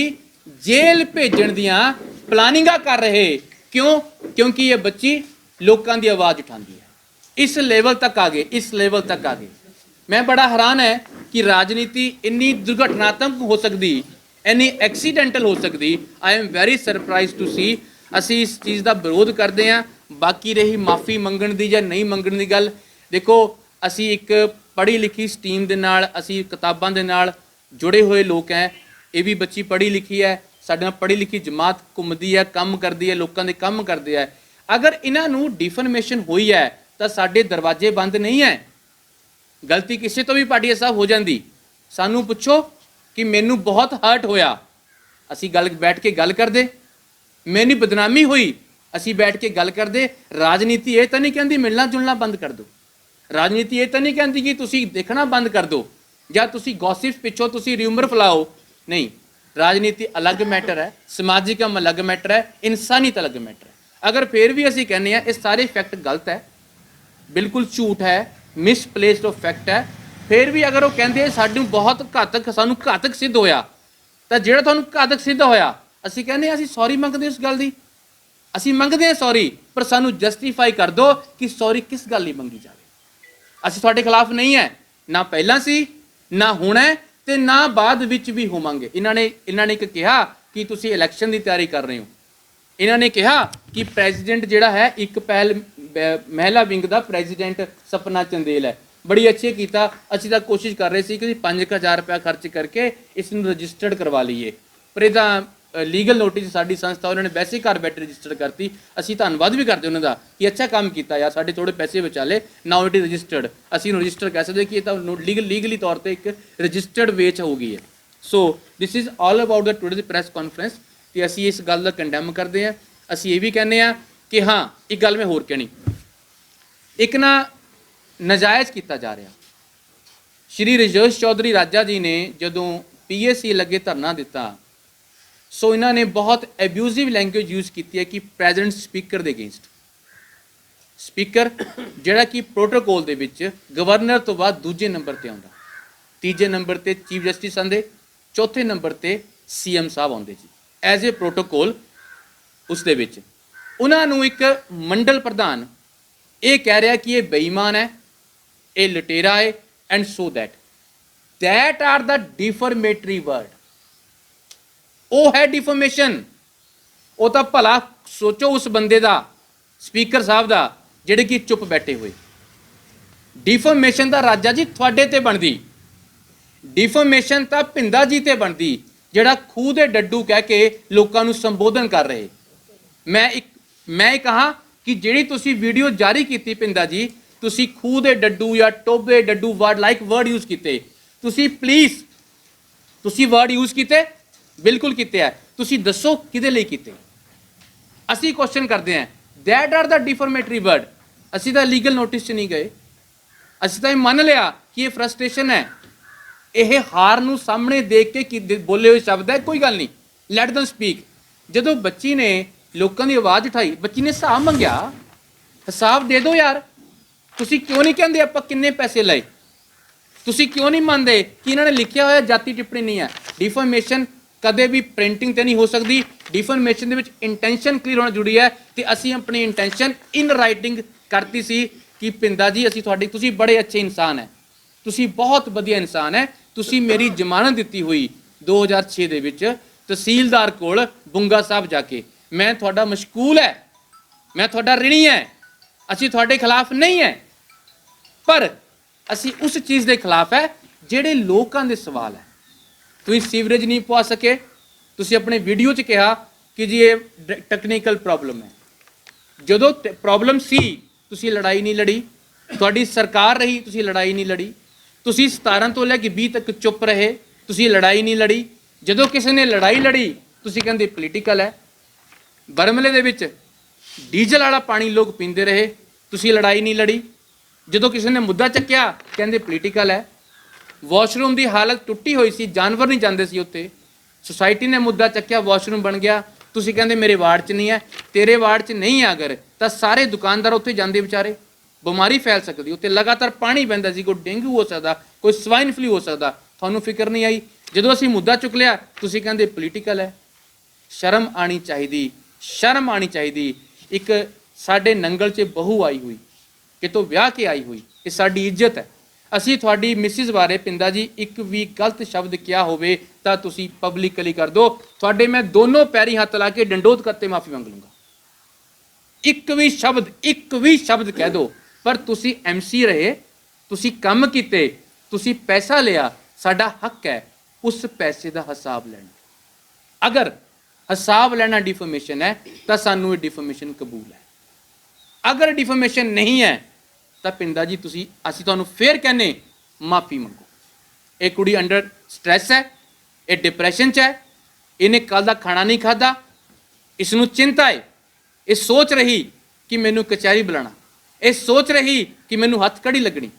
ਜੇਲ੍ਹ ਭੇਜਣ ਦੀਆਂ ਪਲਾਨਿੰਗਾਂ ਕਰ ਰਹੇ। ਕਿਉਂ? ਕਿਉਂਕਿ ਇਹ ਬੱਚੀ ਲੋਕਾਂ ਦੀ ਆਵਾਜ਼ ਉਠਾਉਂਦੀ ਹੈ। ਇਸ ਲੈਵਲ ਤੱਕ ਆ ਗਏ। ਮੈਂ ਬੜਾ ਹੈਰਾਨ ਹੈ ਕਿ ਰਾਜਨੀਤੀ ਇੰਨੀ ਦੁਰਘਟਨਾਤਮਕ ਹੋ ਸਕਦੀ, ਇੰਨੀ ਐਕਸੀਡੈਂਟਲ ਹੋ ਸਕਦੀ। I am very surprise to see. ਅਸੀਂ ਇਸ ਚੀਜ਼ ਦਾ ਵਿਰੋਧ ਕਰਦੇ ਹਾਂ। ਬਾਕੀ ਰਹੀ ਮਾਫੀ ਮੰਗਣ ਦੀ ਜਾਂ ਨਹੀਂ ਮੰਗਣ ਦੀ ਗੱਲ, ਦੇਖੋ ਅਸੀਂ ਇੱਕ ਪੜ੍ਹੀ ਲਿਖੀ ਸਟਰੀਮ ਦੇ ਨਾਲ, ਅਸੀਂ ਕਿਤਾਬਾਂ ਦੇ ਨਾਲ ਜੁੜੇ ਹੋਏ ਲੋਕ ਹੈ। ਇਹ ਵੀ ਬੱਚੀ ਪੜ੍ਹੀ ਲਿਖੀ ਹੈ, ਸਾਡੇ ਨਾਲ ਪੜ੍ਹੀ ਲਿਖੀ ਜਮਾਤ ਘੁੰਮਦੀ ਹੈ, ਕੰਮ ਕਰਦੀ ਹੈ, ਲੋਕਾਂ ਦੇ ਕੰਮ ਕਰਦੇ ਹੈ। ਅਗਰ ਇਹਨਾਂ ਨੂੰ ਡਿਫਰਮੇਸ਼ਨ ਹੋਈ ਹੈ ਤਾਂ ਸਾਡੇ ਦਰਵਾਜ਼ੇ ਬੰਦ ਨਹੀਂ ਹੈ। ਗਲਤੀ ਕਿਸੇ ਤੋਂ ਵੀ ਪਾਟੀਆ ਸਾਹਿਬ ਹੋ ਜਾਂਦੀ, ਸਾਨੂੰ ਪੁੱਛੋ ਕਿ ਮੈਨੂੰ ਬਹੁਤ ਹਰਟ ਹੋਇਆ, ਅਸੀਂ ਬੈਠ ਕੇ ਗੱਲ ਕਰਦੇ। ਮੈਨੂੰ ਬਦਨਾਮੀ ਹੋਈ, ਅਸੀਂ ਬੈਠ ਕੇ ਗੱਲ ਕਰਦੇ। ਰਾਜਨੀਤੀ ਇਹ ਤਾਂ ਨਹੀਂ ਕਹਿੰਦੀ ਮਿਲਣਾ ਜੁਲਣਾ ਬੰਦ ਕਰ ਦਿਓ। ਰਾਜਨੀਤੀ ਇਹ ਤਾਂ ਨਹੀਂ ਕਹਿੰਦੀ ਕਿ ਤੁਸੀਂ ਦੇਖਣਾ ਬੰਦ ਕਰ ਦਿਓ ਜਾਂ ਤੁਸੀਂ ਗੌਸਿਪ ਪਿੱਛੋਂ ਤੁਸੀਂ ਰਿਊਮਰ ਫੈਲਾਓ। ਨਹੀਂ, ਰਾਜਨੀਤੀ ਅਲੱਗ ਮੈਟਰ ਹੈ, ਸਮਾਜਿਕਮ ਅਲੱਗ ਮੈਟਰ ਹੈ, ਇਨਸਾਨੀਅਤ ਅਲੱਗ ਮੈਟਰ ਹੈ। ਅਗਰ ਫਿਰ ਵੀ ਅਸੀਂ ਕਹਿੰਦੇ ਹਾਂ ਇਹ ਸਾਰੇ ਫੈਕਟ ਗਲਤ ਹੈ, ਬਿਲਕੁਲ ਝੂਠ ਹੈ, ਮਿਸਪਲੇਸਡ ਆਫ ਫੈਕਟ ਹੈ, ਫਿਰ ਵੀ ਅਗਰ ਉਹ ਕਹਿੰਦੇ ਸਾਨੂੰ ਬਹੁਤ ਘਾਤਕ, ਸਾਨੂੰ ਘਾਤਕ ਸਿੱਧ ਹੋਇਆ, ਤਾਂ ਜਿਹੜਾ ਤੁਹਾਨੂੰ ਘਾਤਕ ਸਿੱਧ ਹੋਇਆ ਅਸੀਂ ਕਹਿੰਦੇ ਹਾਂ ਅਸੀਂ ਸੌਰੀ ਮੰਗਦੇ ਉਸ ਗੱਲ ਦੀ, ਅਸੀਂ ਮੰਗਦੇ ਹਾਂ ਸੌਰੀ, ਪਰ ਸਾਨੂੰ ਜਸਟੀਫਾਈ ਕਰ ਦਿਓ ਕਿ ਸੌਰੀ ਕਿਸ ਗੱਲ ਲਈ ਮੰਗੀ ਜਾਵੇ। ਅਸੀਂ ਤੁਹਾਡੇ ਖਿਲਾਫ ਨਹੀਂ ਹੈ, ਨਾ ਪਹਿਲਾਂ ਸੀ, ਨਾ ਹੁਣ ਹੈ, ਤੇ ਨਾ ਬਾਅਦ ਵਿੱਚ ਵੀ ਹੋਵਾਂਗੇ। ਇਹਨਾਂ ਨੇ ਇੱਕ ਕਿਹਾ ਕਿ ਤੁਸੀਂ ਇਲੈਕਸ਼ਨ ਦੀ ਤਿਆਰੀ ਕਰ ਰਹੇ ਹੋ। ਇਹਨਾਂ ਨੇ ਕਿਹਾ ਕਿ ਪ੍ਰੈਜ਼ੀਡੈਂਟ ਜਿਹੜਾ ਹੈ, ਇੱਕ ਪਹਿਲ ਮਹਿਲਾ ਵਿੰਗ ਦਾ ਪ੍ਰੈਜ਼ੀਡੈਂਟ ਸਪਨਾ ਚੰਦੇਲ ਹੈ। ਬੜੀ ਅੱਛੀ ਕੀਤਾ। ਅਸੀਂ ਤਾਂ ਕੋਸ਼ਿਸ਼ ਕਰ ਰਹੇ ਸੀ ਕਿ 5000 ਰੁਪਇਆ ਖਰਚ ਕਰਕੇ ਇਸ ਨੂੰ ਰਜਿਸਟਰਡ ਕਰਵਾ ਲਈਏ, ਪਰ ਇਹਦਾ ਲੀਗਲ ਨੋਟਿਸ ਸਾਡੀ ਸੰਸਥਾ ਉਹਨਾਂ ਨੇ ਵੈਸੇ ਘਰ ਬੈਠੇ ਰਜਿਸਟਰ ਕਰਤੀ। ਅਸੀਂ ਧੰਨਵਾਦ ਵੀ ਕਰਦੇ ਉਹਨਾਂ ਦਾ ਕਿ ਅੱਛਾ ਕੰਮ ਕੀਤਾ ਯਾਰ, ਸਾਡੇ ਥੋੜੇ ਪੈਸੇ ਬਚਾ ਲਏ। ਨਾਓ ਇਟ ਇਜ਼ ਰਜਿਸਟਰਡ, ਅਸੀਂ ਇਹਨੂੰ ਰਜਿਸਟਰ ਕਹਿ ਸਕਦੇ ਕਿ ਇਹ ਤਾਂ ਲੀਗਲੀ ਤੌਰ ਤੇ ਇੱਕ ਰਜਿਸਟਰਡ ਵੇਚ ਹੋ ਗਈ ਹੈ। So this is all about the today ਦੀ ਪ੍ਰੈਸ ਕਾਨਫਰੰਸ, ਤੇ ਅਸੀਂ ਇਸ ਗੱਲ ਦਾ ਕੰਡੈਮ ਕਰਦੇ ਹਾਂ। ਅਸੀਂ ਇਹ ਵੀ ਕਹਿੰਦੇ ਹਾਂ ਕਿ ਹਾਂ, ਇੱਕ ਗੱਲ ਮੈਂ ਹੋਰ ਕਹਿਣੀ, ਇੱਕ ਨਾ ਨਜਾਇਜ਼ ਕੀਤਾ ਜਾ ਰਿਹਾ। ਸ਼੍ਰੀ ਰਜੇਸ਼ ਚੌਧਰੀ ਰਾਜਾ ਜੀ ਨੇ ਜਦੋਂ PSC ਲੱਗੇ ਧਰਨਾ ਦਿੱਤਾ, ਸੋ ਇਹਨਾਂ ਨੇ ਬਹੁਤ ਐਬਿਊਜ਼ਿਵ ਲੈਂਗੁਏਜ ਯੂਜ਼ ਕੀਤੀ ਹੈ ਕਿ ਪ੍ਰੈਜ਼ੀਡੈਂਟ ਸਪੀਕਰ ਦੇ ਅਗੇਂਸਟ। ਸਪੀਕਰ ਜਿਹੜਾ ਕਿ ਪ੍ਰੋਟੋਕੋਲ ਦੇ ਵਿੱਚ ਗਵਰਨਰ ਤੋਂ ਬਾਅਦ ਦੂਜੇ ਨੰਬਰ ਤੇ ਆਉਂਦਾ, ਤੀਜੇ ਨੰਬਰ ਤੇ ਚੀਫ ਜਸਟਿਸ ਆਉਂਦੇ, ਚੌਥੇ ਨੰਬਰ ਤੇ CM ਸਾਹਿਬ ਆਉਂਦੇ ਜੀ, ਐਜ਼ ਏ ਪ੍ਰੋਟੋਕੋਲ। ਉਸ ਦੇ ਵਿੱਚ ਉਹਨਾਂ ਨੂੰ ਇੱਕ ਮੰਡਲ ਪ੍ਰਧਾਨ ਇਹ ਕਹਿ ਰਿਹਾ ਕਿ ਇਹ ਬੇਈਮਾਨ ਹੈ, ਇਹ ਲੁਟੇਰਾ ਹੈ, and so that are the defamatory word. ਉਹ ਹੈ ਡਿਫਰਮੇਸ਼ਨ। ਉਹ ਤਾਂ ਭਲਾ ਸੋਚੋ ਉਸ ਬੰਦੇ ਦਾ, ਸਪੀਕਰ ਸਾਹਿਬ ਦਾ, ਜਿਹੜੇ ਕਿ ਚੁੱਪ ਬੈਠੇ ਹੋਏ। ਡਿਫਰਮੇਸ਼ਨ ਦਾ ਰਾਜਾ ਜੀ ਤੁਹਾਡੇ ਤੇ ਬਣਦੀ, ਡਿਫਰਮੇਸ਼ਨ ਤਾਂ ਭਿੰਦਾ ਜੀ ਤੇ ਬਣਦੀ, ਜਿਹੜਾ ਖੂਹ ਦੇ ਡੱਡੂ ਕਹਿ ਕੇ ਲੋਕਾਂ ਨੂੰ ਸੰਬੋਧਨ ਕਰ ਰਹੇ। ਮੈਂ ਕਹਾਂ ਕਿ ਜਿਹੜੀ ਤੁਸੀਂ ਵੀਡੀਓ ਜਾਰੀ ਕੀਤੀ ਭਿੰਦਾ ਜੀ, ਤੁਸੀਂ ਖੂਹ ਦੇ ਡੱਡੂ ਜਾਂ ਟੋਬੇ ਡੱਡੂ ਵਰਡ ਯੂਜ਼ ਕੀਤੇ। ਤੁਸੀਂ ਪਲੀਜ਼, ਤੁਸੀਂ ਵਰਡ ਯੂਜ਼ ਕੀਤੇ, ਬਿਲਕੁਲ ਕੀਤੇ ਹੈ। ਤੁਸੀਂ ਦੱਸੋ ਕਿਹਦੇ ਲਈ ਕੀਤੇ। ਅਸੀਂ ਕੁਐਸਚਨ ਕਰਦੇ ਹਾਂ, that are the defamatory word. ਅਸੀਂ ਤਾਂ ਲੀਗਲ ਨੋਟਿਸ 'ਚ ਨਹੀਂ ਗਏ, ਅਸੀਂ ਤਾਂ ਇਹ ਮੰਨ ਲਿਆ ਕਿ ਇਹ ਫਰਸਟ੍ਰੇਸ਼ਨ ਹੈ, ਇਹ ਹਾਰ ਨੂੰ ਸਾਹਮਣੇ ਦੇਖ ਕੇ ਕਿ ਬੋਲੇ ਹੋਏ ਸ਼ਬਦ ਹੈ, ਕੋਈ ਗੱਲ ਨਹੀਂ, ਲੈਟ ਦਮ ਸਪੀਕ। ਜਦੋਂ ਬੱਚੀ ਨੇ ਲੋਕਾਂ ਦੀ ਆਵਾਜ਼ ਉਠਾਈ, ਬੱਚੀ ਨੇ ਹਿਸਾਬ ਮੰਗਿਆ, ਹਿਸਾਬ ਦੇ ਦਿਓ ਯਾਰ। ਤੁਸੀਂ ਕਿਉਂ ਨਹੀਂ ਕਹਿੰਦੇ ਆਪਾਂ ਕਿੰਨੇ ਪੈਸੇ ਲਏ? ਤੁਸੀਂ ਕਿਉਂ ਨਹੀਂ ਮੰਨਦੇ ਕਿ ਇਹਨਾਂ ਨੇ ਲਿਖਿਆ ਹੋਇਆ ਜਾਤੀ ਟਿੱਪਣੀ ਨਹੀਂ ਹੈ? ਡਿਫਰਮੇਸ਼ਨ ਕਦੇ ਵੀ ਪ੍ਰਿੰਟਿੰਗ ਤੇ ਨਹੀਂ ਹੋ ਸਕਦੀ। ਡਿਫਰਮੇਸ਼ਨ ਦੇ ਵਿੱਚ ਇੰਟੈਂਸ਼ਨ ਕਲੀਅਰ ਹੋਣਾ ਜ਼ਰੂਰੀ ਹੈ ਤੇ ਅਸੀਂ ਆਪਣੀ ਇੰਟੈਂਸ਼ਨ ਇਨ ਰਾਈਟਿੰਗ ਕਰਤੀ ਸੀ ਕਿ ਪਿੰਦਾ ਜੀ ਅਸੀਂ ਤੁਹਾਡੇ, ਤੁਸੀਂ ਬੜੇ ਅੱਛੇ ਇਨਸਾਨ ਹੈ, ਤੁਸੀਂ ਬਹੁਤ ਵਧੀਆ ਇਨਸਾਨ ਹੈ, ਤੁਸੀਂ ਮੇਰੀ ਜ਼ਮਾਨਤ ਦਿੱਤੀ ਹੋਈ 2006 ਦੇ ਵਿੱਚ ਤਹਿਸੀਲਦਾਰ ਕੋਲ ਬੁੰਗਾ ਸਾਹਿਬ ਜਾ ਕੇ, ਮੈਂ ਤੁਹਾਡਾ ਮਸ਼ਕੂਲ ਹੈ, ਮੈਂ ਤੁਹਾਡਾ ਰਿਣੀ ਹੈ, ਅਸੀਂ ਤੁਹਾਡੇ ਖਿਲਾਫ ਨਹੀਂ ਹੈ, ਪਰ ਅਸੀਂ ਉਸ ਚੀਜ਼ ਦੇ ਖਿਲਾਫ ਹੈ ਜਿਹੜੇ ਲੋਕਾਂ ਦੇ ਸਵਾਲ ਹੈ। ਤੁਸੀਂ ਸੀਵਰੇਜ ਨਹੀਂ ਪਵਾ ਸਕੇ, ਤੁਸੀਂ ਆਪਣੇ ਵੀਡੀਓ 'ਚ ਕਿਹਾ ਕਿ ਜੀ ਇਹ ਟੈਕਨੀਕਲ ਪ੍ਰੋਬਲਮ ਹੈ। ਜਦੋਂ ਪ੍ਰੋਬਲਮ ਸੀ ਤੁਸੀਂ ਲੜਾਈ ਨਹੀਂ ਲੜੀ, ਤੁਹਾਡੀ ਸਰਕਾਰ ਰਹੀ ਤੁਸੀਂ ਲੜਾਈ ਨਹੀਂ ਲੜੀ, ਤੁਸੀਂ 17 ਤੋਂ ਲੈ ਕੇ 20 ਤੱਕ ਚੁੱਪ ਰਹੇ, ਤੁਸੀਂ ਲੜਾਈ ਨਹੀਂ ਲੜੀ। ਜਦੋਂ ਕਿਸੇ ਨੇ ਲੜਾਈ ਲੜੀ ਤੁਸੀਂ ਕਹਿੰਦੇ ਪੋਲੀਟੀਕਲ ਹੈ। ਬਰਮਲੇ ਦੇ ਵਿੱਚ ਡੀਜ਼ਲ ਵਾਲਾ ਪਾਣੀ ਲੋਕ ਪੀਂਦੇ ਰਹੇ, ਤੁਸੀਂ ਲੜਾਈ ਨਹੀਂ ਲੜੀ। ਜਦੋਂ ਕਿਸੇ ਨੇ ਮੁੱਦਾ ਚੱਕਿਆ ਕਹਿੰਦੇ ਪੋਲੀਟੀਕਲ ਹੈ। ਵਾਸ਼ਰੂਮ ਦੀ ਹਾਲਤ ਟੁੱਟੀ ਹੋਈ ਸੀ, ਜਾਨਵਰ ਨਹੀਂ ਜਾਂਦੇ ਸੀ ਉੱਥੇ, ਸੁਸਾਇਟੀ ਨੇ ਮੁੱਦਾ ਚੱਕਿਆ, ਵਾਸ਼ਰੂਮ ਬਣ ਗਿਆ, ਤੁਸੀਂ ਕਹਿੰਦੇ ਮੇਰੇ ਵਾਰਡ 'ਚ ਨਹੀਂ ਹੈ। ਤੇਰੇ ਵਾਰਡ 'ਚ ਨਹੀਂ ਹੈ ਅਗਰ ਤਾਂ ਸਾਰੇ ਦੁਕਾਨਦਾਰ ਉੱਥੇ ਜਾਂਦੇ ਵਿਚਾਰੇ, ਬਿਮਾਰੀ ਫੈਲ ਸਕਦੀ। ਉੱਥੇ ਲਗਾਤਾਰ ਪਾਣੀ ਪੈਂਦਾ ਸੀ, ਕੋਈ ਡੇਂਗੂ ਹੋ ਸਕਦਾ, ਕੋਈ ਸਵਾਈਨ ਫਲੂ ਹੋ ਸਕਦਾ, ਤੁਹਾਨੂੰ ਫਿਕਰ ਨਹੀਂ ਆਈ। ਜਦੋਂ ਅਸੀਂ ਮੁੱਦਾ ਚੁੱਕ ਲਿਆ ਤੁਸੀਂ ਕਹਿੰਦੇ ਪੋਲੀਟੀਕਲ ਹੈ। ਸ਼ਰਮ ਆਣੀ ਚਾਹੀਦੀ, ਸ਼ਰਮ ਆਣੀ ਚਾਹੀਦੀ। ਇੱਕ ਸਾਡੇ ਨੰਗਲ 'ਚ ਬਹੂ ਆਈ ਹੋਈ, ਕਿਤੋਂ ਵਿਆਹ ਕੇ ਆਈ ਹੋਈ, ਇਹ ਸਾਡੀ ਇੱਜ਼ਤ ਹੈ। ਅਸੀਂ ਤੁਹਾਡੀ ਮਿਸਿਸ ਬਾਰੇ ਪਿੰਦਾ ਜੀ ਇੱਕ ਵੀ ਗਲਤ ਸ਼ਬਦ ਕਿਹਾ ਹੋਵੇ ਤਾਂ ਤੁਸੀਂ ਪਬਲਿਕਲੀ ਕਰ ਦਿਓ, ਤੁਹਾਡੇ ਮੈਂ ਦੋਨੋਂ ਪੈਰੀ ਹੱਥ ਲਾ ਕੇ ਡੰਡੋਤ ਕਰਤੇ ਮਾਫੀ ਮੰਗ ਲੂੰਗਾ। ਇੱਕ ਵੀ ਸ਼ਬਦ ਕਹਿ ਦਿਓ, ਪਰ ਤੁਸੀਂ MC ਰਹੇ, ਤੁਸੀਂ ਕੰਮ ਕੀਤੇ, ਤੁਸੀਂ ਪੈਸਾ ਲਿਆ, ਸਾਡਾ ਹੱਕ ਹੈ ਉਸ ਪੈਸੇ ਦਾ ਹਿਸਾਬ ਲੈਣਾ। ਅਗਰ ਹਿਸਾਬ ਲੈਣਾ ਡਿਫਰਮੇਸ਼ਨ ਹੈ ਤਾਂ ਸਾਨੂੰ ਇਹ ਡਿਫਰਮੇਸ਼ਨ ਕਬੂਲ ਹੈ। ਅਗਰ ਡਿਫਰਮੇਸ਼ਨ ਨਹੀਂ ਹੈ ਤਾਂ ਪਿੰਦਾ ਜੀ ਤੁਸੀਂ, ਅਸੀਂ ਤੁਹਾਨੂੰ ਫੇਰ ਕਹਿੰਨੇ ਮਾਫੀ ਮੰਗੋ। ਇਹ ਕੁੜੀ ਅੰਡਰ ਸਟ੍ਰੈਸ ਹੈ, ਇਹ ਡਿਪਰੈਸ਼ਨ 'ਚ ਹੈ, ਇਹਨੇ ਕੱਲ ਦਾ ਖਾਣਾ ਨਹੀਂ ਖਾਧਾ, ਇਸ ਨੂੰ ਚਿੰਤਾ ਹੈ, ਇਹ ਸੋਚ ਰਹੀ ਕਿ ਮੈਨੂੰ ਕਚਹਿਰੀ ਬੁਲਾਣਾ, ਇਹ ਸੋਚ ਰਹੀ ਕਿ ਮੈਨੂੰ ਹੱਥ ਕੜੀ ਲੱਗਣੀ।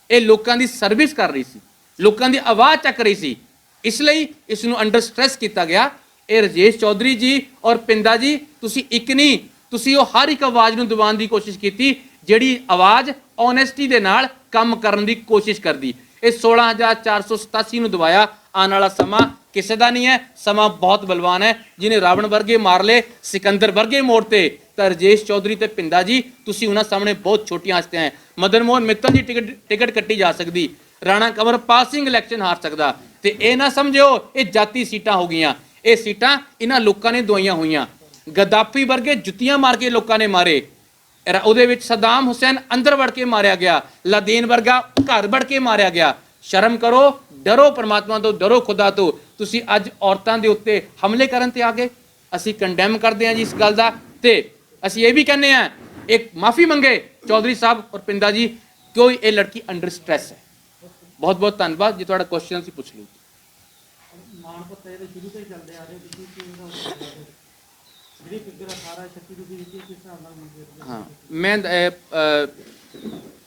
ਇਹ ਲੋਕਾਂ ਦੀ ਸਰਵਿਸ ਕਰ ਰਹੀ ਸੀ, ਲੋਕਾਂ ਦੀ ਆਵਾਜ਼ ਚੱਕ ਰਹੀ ਸੀ, ਇਸ ਲਈ ਇਸ ਨੂੰ ਅੰਡਰ ਸਟ੍ਰੈਸ ਕੀਤਾ ਗਿਆ। ਇਹ ਰਜੇਸ਼ ਚੌਧਰੀ ਜੀ ਔਰ ਪਿੰਦਾ ਜੀ ਤੁਸੀਂ ਇੱਕ ਨਹੀਂ, ਤੁਸੀਂ ਉਹ ਹਰ ਇੱਕ ਆਵਾਜ਼ ਨੂੰ ਦਬਾਉਣ ਦੀ ਕੋਸ਼ਿਸ਼ ਕੀਤੀ ਜਿਹੜੀ ਆਵਾਜ਼ ਓਨੈਸਟੀ ਦੇ ਨਾਲ ਕੰਮ ਕਰਨ ਦੀ ਕੋਸ਼ਿਸ਼ ਕਰਦੀ। ਇਹ 16,487 ਨੂੰ ਦਬਾਇਆ। ਆਉਣ ਵਾਲਾ ਸਮਾਂ ਕਿਸੇ ਦਾ ਨਹੀਂ ਹੈ, ਸਮਾਂ ਬਹੁਤ ਬਲਵਾਨ ਹੈ। ਜਿਹਨੇ ਰਾਵਣ ਵਰਗੇ ਮਾਰ ਲਏ, ਸਿਕੰਦਰ ਵਰਗੇ ਮੋੜਤੇ, ਤਾਂ ਰਜੇਸ਼ ਚੌਧਰੀ ਤੇ ਪਿੰਦਾ ਜੀ ਤੁਸੀਂ ਉਹਨਾਂ ਸਾਹਮਣੇ ਬਹੁਤ ਛੋਟੀਆਂ ਹਸਤੀਆਂ ਹੈ। ਮਦਨ ਮੋਹਨ ਮਿੱਤਲ ਦੀ ਟਿਕਟ ਕੱਟੀ ਜਾ ਸਕਦੀ, ਰਾਣਾ ਕੰਵਰਪਾਲ ਸਿੰਘ ਇਲੈਕਸ਼ਨ ਹਾਰ ਸਕਦਾ। ਤੇ ਇਹ ਨਾ ਸਮਝਿਓ ਇਹ ਜਾਤੀ ਸੀਟਾਂ ਹੋ ਗਈਆਂ, ਇਹ ਸੀਟਾਂ ਇਹਨਾਂ ਲੋਕਾਂ ਨੇ ਦਵਾਈਆਂ ਹੋਈਆਂ। ਗਦਾਫੀ ਵਰਗੇ ਜੁੱਤੀਆਂ ਮਾਰ ਕੇ ਲੋਕਾਂ ਨੇ ਮਾਰੇ, ਉਹਦੇ ਵਿੱਚ ਸਦਾਮ ਹੁਸੈਨ ਅੰਦਰ ਵੜ ਕੇ ਮਾਰਿਆ ਗਿਆ, ਲਾਦੇਨ ਵਰਗਾ ਘਰ ਵੜ ਕੇ ਮਾਰਿਆ ਗਿਆ। ਸ਼ਰਮ ਕਰੋ, ਡਰੋ ਪਰਮਾਤਮਾ ਤੋਂ, ਡਰੋ ਖੁਦਾ ਤੋਂ। ਤੁਸੀਂ ਅੱਜ ਔਰਤਾਂ ਦੇ ਉੱਤੇ ਹਮਲੇ ਕਰਨ ਤੇ ਆ ਗਏ। ਅਸੀਂ ਕੰਡੈਮ ਕਰਦੇ ਹਾਂ ਜੀ ਇਸ ਗੱਲ ਦਾ, ਤੇ ਅਸੀਂ ਇਹ ਵੀ ਕਹਿੰਦੇ ਹਾਂ ਇੱਕ ਮਾਫੀ ਮੰਗੇ ਚੌਧਰੀ ਸਾਹਿਬ ਔਰ ਪਿੰਦਾ ਜੀ, ਕਿਉਂ ਇਹ ਲੜਕੀ ਅੰਡਰ ਸਟ੍ਰੈਸ ਹੈ। ਬਹੁਤ ਬਹੁਤ ਧੰਨਵਾਦ ਜੀ, ਤੁਹਾਡਾ ਕੁਐਸਚਨ ਅਸੀਂ ਪੁੱਛ ਲਈ। हाँ, मैं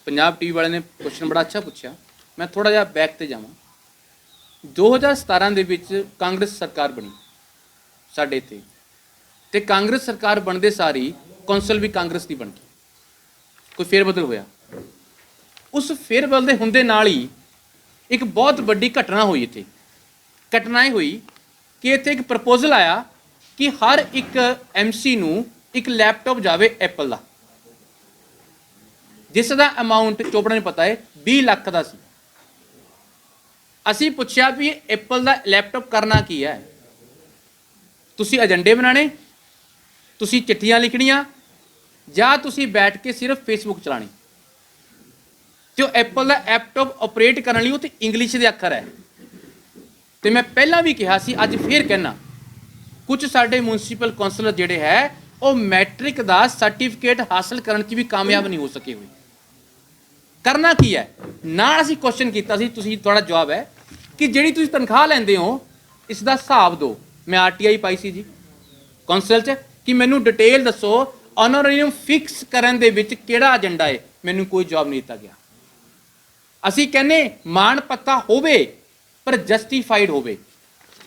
पंजाब टीवी वाले ने क्वेश्चन बड़ा अच्छा पूछा। मैं थोड़ा जिहा बैक ते जावां। 2017 ਦੇ ਵਿੱਚ ਕਾਂਗਰਸ ਸਰਕਾਰ ਬਣੀ ਸਾਡੇ ਇੱਥੇ, ਤੇ ਕਾਂਗਰਸ ਸਰਕਾਰ ਬਣਦੇ ਸਾਰੀ ਕੌਂਸਲ ਵੀ ਕਾਂਗਰਸ ਦੀ ਬਣ ਗਈ, ਕੋਈ ਫੇਰਬਦਲ ਹੋਇਆ। ਉਸ ਫੇਰਬਦਲ ਦੇ ਹੁੰਦੇ ਨਾਲ ਹੀ ਇੱਕ ਬਹੁਤ ਵੱਡੀ ਘਟਨਾ ਹੋਈ। ਇੱਥੇ ਘਟਨਾ ਇਹ ਹੋਈ ਕਿ ਇੱਥੇ ਇੱਕ ਪ੍ਰਪੋਜ਼ਲ ਆਇਆ ਕਿ ਹਰ ਇੱਕ MC ਨੂੰ ਇੱਕ ਲੈਪਟਾਪ ਜਾਵੇ ਐਪਲ ਦਾ, ਜਿਸ ਦਾ ਅਮਾਊਂਟ ਚੋਪੜਾ ਨੂੰ ਪਤਾ ਹੈ 20 ਲੱਖ ਦਾ ਸੀ। ਅਸੀਂ ਪੁੱਛਿਆ ਵੀ ਐਪਲ ਦਾ ਲੈਪਟਾਪ ਕਰਨਾ ਕੀ ਹੈ? ਤੁਸੀਂ ਏਜੰਡੇ ਬਣਾਣੇ, ਤੁਸੀਂ ਚਿੱਠੀਆਂ ਲਿਖਣੀਆਂ, ਜਾਂ ਤੁਸੀਂ ਬੈਠ ਕੇ ਸਿਰਫ ਫੇਸਬੁੱਕ ਚਲਾਣੀ? ਤੇ ਉਹ ਐਪਲ ਦਾ ਲੈਪਟਾਪ ਆਪਰੇਟ ਕਰਨ ਲਈ ਉਹ ਤੇ ਇੰਗਲਿਸ਼ ਦੇ ਅੱਖਰ ਹੈ। ਤੇ ਮੈਂ ਪਹਿਲਾਂ ਵੀ ਕਿਹਾ ਸੀ, ਅੱਜ ਫੇਰ ਕਹਿਣਾ, ਕੁਝ ਸਾਡੇ ਮਿਊਨਿਸਪਲ ਕੌਂਸਲਰ ਜਿਹੜੇ ਹੈ ਉਹ ਮੈਟ੍ਰਿਕ ਦਾ ਸਰਟੀਫਿਕੇਟ ਹਾਸਲ ਕਰਨ 'ਚ ਵੀ ਕਾਮਯਾਬ ਨਹੀਂ ਹੋ ਸਕੇ ਹੋਏ। ਕਰਨਾ ਕੀ ਹੈ? ਨਾਲ ਅਸੀਂ ਕੁਐਸਚਨ ਕੀਤਾ ਸੀ, ਤੁਸੀਂ ਤੁਹਾਡਾ ਜਵਾਬ ਹੈ ਕਿ ਜਿਹੜੀ ਤੁਸੀਂ ਤਨਖਾਹ ਲੈਂਦੇ ਹੋ ਇਸ ਦਾ ਹਿਸਾਬ ਦਿਓ। ਮੈਂ RTI ਪਾਈ ਸੀ ਜੀ ਕੌਂਸਲ 'ਚ ਕਿ ਮੈਨੂੰ ਡਿਟੇਲ ਦੱਸੋ ਆਨਰੇਰੀਅਮ ਫਿਕਸ ਕਰਨ ਦੇ ਵਿੱਚ ਕਿਹੜਾ ਏਜੰਡਾ ਹੈ। ਮੈਨੂੰ ਕੋਈ ਜਵਾਬ ਨਹੀਂ ਦਿੱਤਾ ਗਿਆ। ਅਸੀਂ ਕਹਿੰਦੇ ਮਾਣ ਪੱਤਾ ਹੋਵੇ ਪਰ ਜਸਟੀਫਾਈਡ ਹੋਵੇ।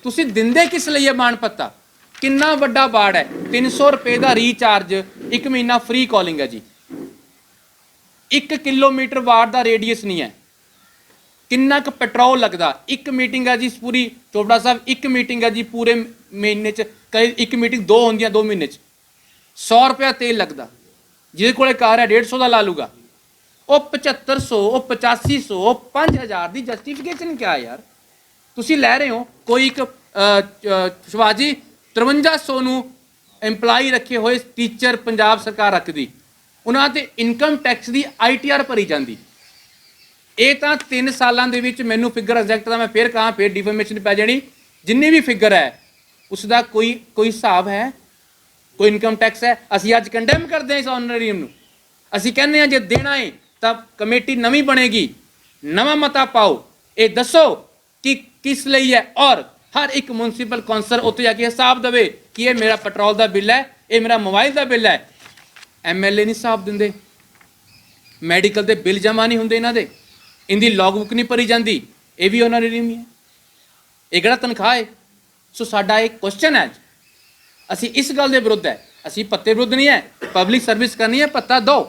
ਤੁਸੀਂ ਦਿੰਦੇ ਕਿਸ ਲਈ ਹੈ ਮਾਣ ਪੱਤਾ? ਕਿੰਨਾ ਵੱਡਾ ਵਾਰਡ ਹੈ, 300 ਰੁਪਏ ਦਾ ਰੀਚਾਰਜ, 1 ਮਹੀਨਾ ਫ੍ਰੀ ਕਾਲਿੰਗ ਹੈ ਜੀ। 1 ਕਿਲੋਮੀਟਰ ਵਾਰਡ ਦਾ ਰੇਡੀਅਸ ਨਹੀਂ ਹੈ। किन्ना क पेट्रोल लगता। एक मीटिंग है जी पूरी चोपड़ा साहब, एक मीटिंग है जी पूरे महीने च, कई एक मीटिंग दो होंदियां 2 महीने च, 100 रुपया तेल लगता। जिहदे कोले कार है 150 का ला लूगा, वो 7500, वो 8500, वो 5000 की जस्टिफिकेशन क्या है यार? तुसी लै रहे हो कोई एक शिवाजी 5300 ਨੂੰ एम्पलाई रखे हुए टीचर पंजाब सरकार रखती, उन्हां ते इनकम टैक्स की ITR भरी जाती। ये तो 3 सालों के मैनू फिगर एग्जैक्ट का मैं फिर कहाँ, फिर डिफॉर्मेशन पै जानी। जिन्नी भी फिगर है उसका कोई हिसाब है, कोई इनकम टैक्स है? असी अज कंडैम करते हैं इस ऑनरेरियम नूं। असी कहने जो देना है तो कमेटी नवी बनेगी, नवा मता पाओ, ये दसो कि किस लिए है, और हर एक म्यूनसिपल कौंसल उत्थे जाके हिसाब देवे कि ये मेरा पेट्रोल का बिल है, ये मेरा मोबाइल का बिल है। MLA नहीं हिसाब देंदे, मैडिकल के बिल जमा नहीं होंगे, इन्हों के इनकी लॉगबुक नहीं भरी जाती, ये भी ऑनरेरियम ही है, ये किहड़ा तनख्वाह है? सो साडा एक क्वेश्चन है, असी इस गल के विरुद्ध है। असी भत्ते विरुद्ध नहीं है, पब्लिक सर्विस करनी है, भत्ता दो,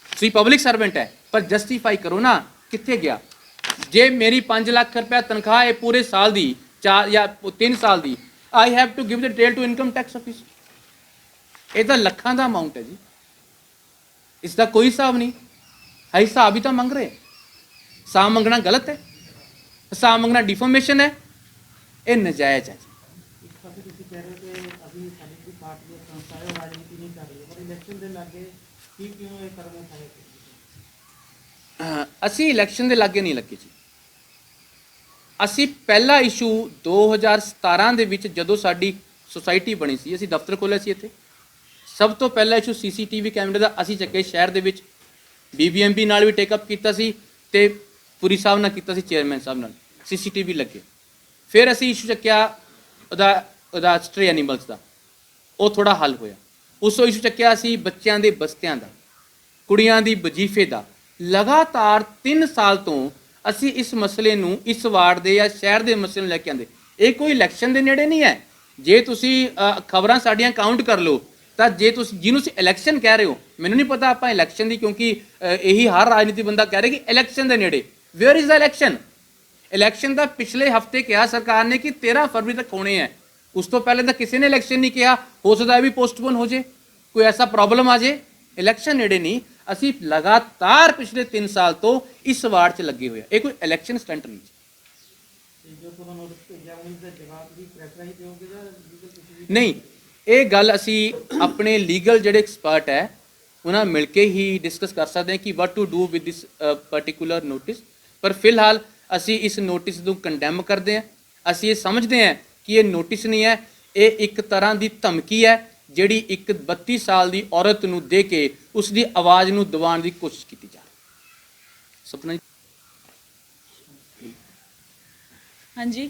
तुसीं पब्लिक सर्वेंट है, पर जस्टिफाई करो ना कित्थे गया। जे मेरी 5 लाख रुपया तनख्वाह है पूरे साल की, 4 या 3 साल की, I have to give the detail to income tax office. ये तो लखां का अमाउंट है जी, इसका कोई हिसाब नहीं है। हिसाब ही तो मंग रहे, हिसाब मंगना गलत है, हिसाब मंगना डिफॉर्मेशन है, ये नजायज है जी। असी इलैक्शन के लागे नहीं लगे जी। असी पहला इशू 2017 ਦੇ ਵਿੱਚ ਜਦੋਂ ਸਾਡੀ सोसाइटी बनी सी, असी दफ्तर खोलिया सी इत्थे। सब तो पहला इशू CCTV कैमरे का असी चक्के शहर दे विच, BBMP नाल भी टेकअप कीता सी ते पुरी साहब नाल कीता सी, चेयरमैन साहब नाल CCTV लगे। फिर असी इशू चक्या उहदा स्ट्रे एनीमल्स का, वो थोड़ा हल होया। उस इशू चक्या असी बच्चों के बस्तियां का, कुड़ियां दी वजीफे का। लगातार 3 साल तो असी इस मसले नूं, इस वार्ड के या शहर के मसले नूं लैके आंदे। ये कोई इलैक्शन के नेड़े नहीं है। जे तुसी खबरां साडियां काउंट कर लो तो जे तुसी जिन्हों तुसी इलैक्शन कह रहे हो, मैनूं नहीं पता आपां इलैक्शन की, क्योंकि यही हर राजनीति बंदा कह रहे कि इलैक्शन के नेड़े। Where is the election? Election का पिछले हफ्ते कहा सरकार ने कि 13 फरवरी तक होने हैं। उस तो पहले तो किसी ने इलैक्शन नहीं कहा, हो सकता है भी पोस्टपोन हो जाए, कोई ऐसा प्रॉब्लम आ जाए। इलैक्शन नेड़े नहीं, असी लगातार पिछले 3 साल तो इस वार्ड च लगे हुए। ये कोई इलैक्शन स्टंट नहीं। नहीं, ये गल असी अपने लीगल जिहड़े एक्सपर्ट है उन्हां मिल के ही डिस्कस कर सकते हैं कि what to do with this particular notice. पर फिलहाल असी इस नोटिस को कंडैम करते हैं। असी ये समझते हैं कि ये नोटिस नहीं है, ये एक तरह की धमकी है जिहड़ी एक 32 साल की औरत नूं दे के उसकी आवाज़ नूं दबाउण की कोशिश की जा रही। सपना जी। हाँ जी,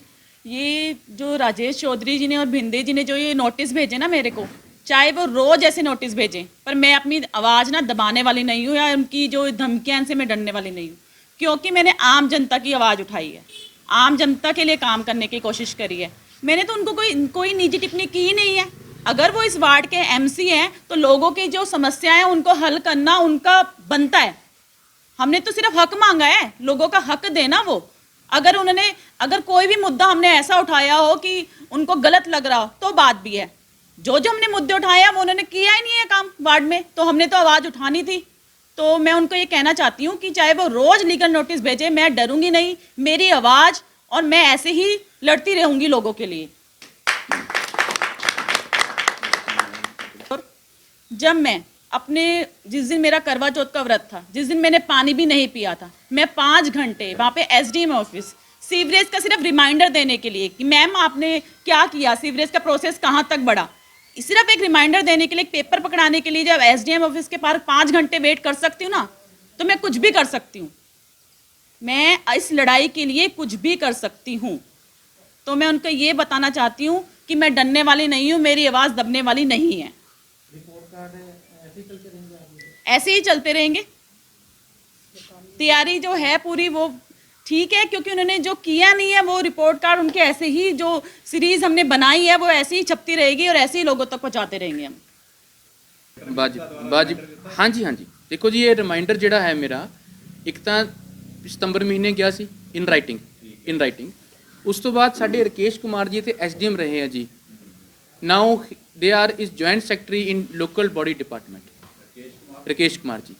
ये जो राजेश चौधरी जी ने और भिंदे जी ने जो ये नोटिस भेजे ना मेरे को, चाहे वो रोज़ ऐसे नोटिस भेजें, पर मैं अपनी आवाज़ ना दबाने वाली नहीं हूँ, या उनकी जो धमकियाँ से मैं डरने वाली नहीं हूँ, क्योंकि मैंने आम जनता की आवाज़ उठाई है, आम जनता के लिए काम करने की कोशिश करी है। मैंने तो उनको कोई निजी टिप्पणी की ही नहीं है। अगर वो इस वार्ड के MC हैं तो लोगों की जो समस्याएं हैं उनको हल करना उनका बनता है। हमने तो सिर्फ हक मांगा है, लोगों का हक देना वो। अगर कोई भी मुद्दा हमने ऐसा उठाया हो कि उनको गलत लग रहा हो तो बात भी है। जो हमने मुद्दे उठाए हैं वो उन्होंने किया ही नहीं है काम वार्ड में, तो हमने तो आवाज़ उठानी थी। तो मैं उनको ये कहना चाहती हूँ कि चाहे वो रोज़ लीगल नोटिस भेजे, मैं डरूंगी नहीं, मेरी आवाज़, और मैं ऐसे ही लड़ती रहूंगी लोगों के लिए। जब मैं जिस दिन मेरा करवा चौथ का व्रत था, जिस दिन मैंने पानी भी नहीं पिया था, मैं 5 घंटे वहाँ पे SDM ऑफिस सीवरेज का सिर्फ रिमाइंडर देने के लिए कि मैम आपने क्या किया, सीवरेज का प्रोसेस कहाँ तक बढ़ा, सिर्फ एक रिमाइंडर देने के लिए, एक पेपर पकड़ाने के लिए जब SDM ऑफिस के पास 5 घंटे वेट कर सकती हूँ ना, तो मैं कुछ भी कर सकती हूँ। मैं इस लड़ाई के लिए कुछ भी कर सकती हूँ। तो मैं उनको ये बताना चाहती हूँ कि मैं डरने वाली नहीं हूँ, मेरी आवाज़ दबने वाली नहीं है। ऐसे ही चलते रहेंगे। तैयारी जो है पूरी वो ठीक है, क्योंकि उन्होंने जो किया नहीं है वो रिपोर्ट कार्ड उनके ऐसे ही, जो सीरीज हमने बनाई है वो ऐसे ही छपती रहेगी और ऐसे ही लोगों तक पहुंचाते रहेंगे हम। बाजी हाँ जी, देखो जी, ये रिमाइंडर जिहड़ा है मेरा, एक तो सितंबर महीने गया सी, ਇਨ ਰਾਈਟਿੰਗ। ਉਸ ਤੋਂ ਬਾਅਦ ਸਾਡੇ ਰਕੇਸ਼ ਕੁਮਾਰ ਜੀ ਤੇ ਐਸਡੀਐਮ ਰਹੇ ਆ ਜੀ। Now they are is joint secretary in local body department, Rakesh Kumar ji.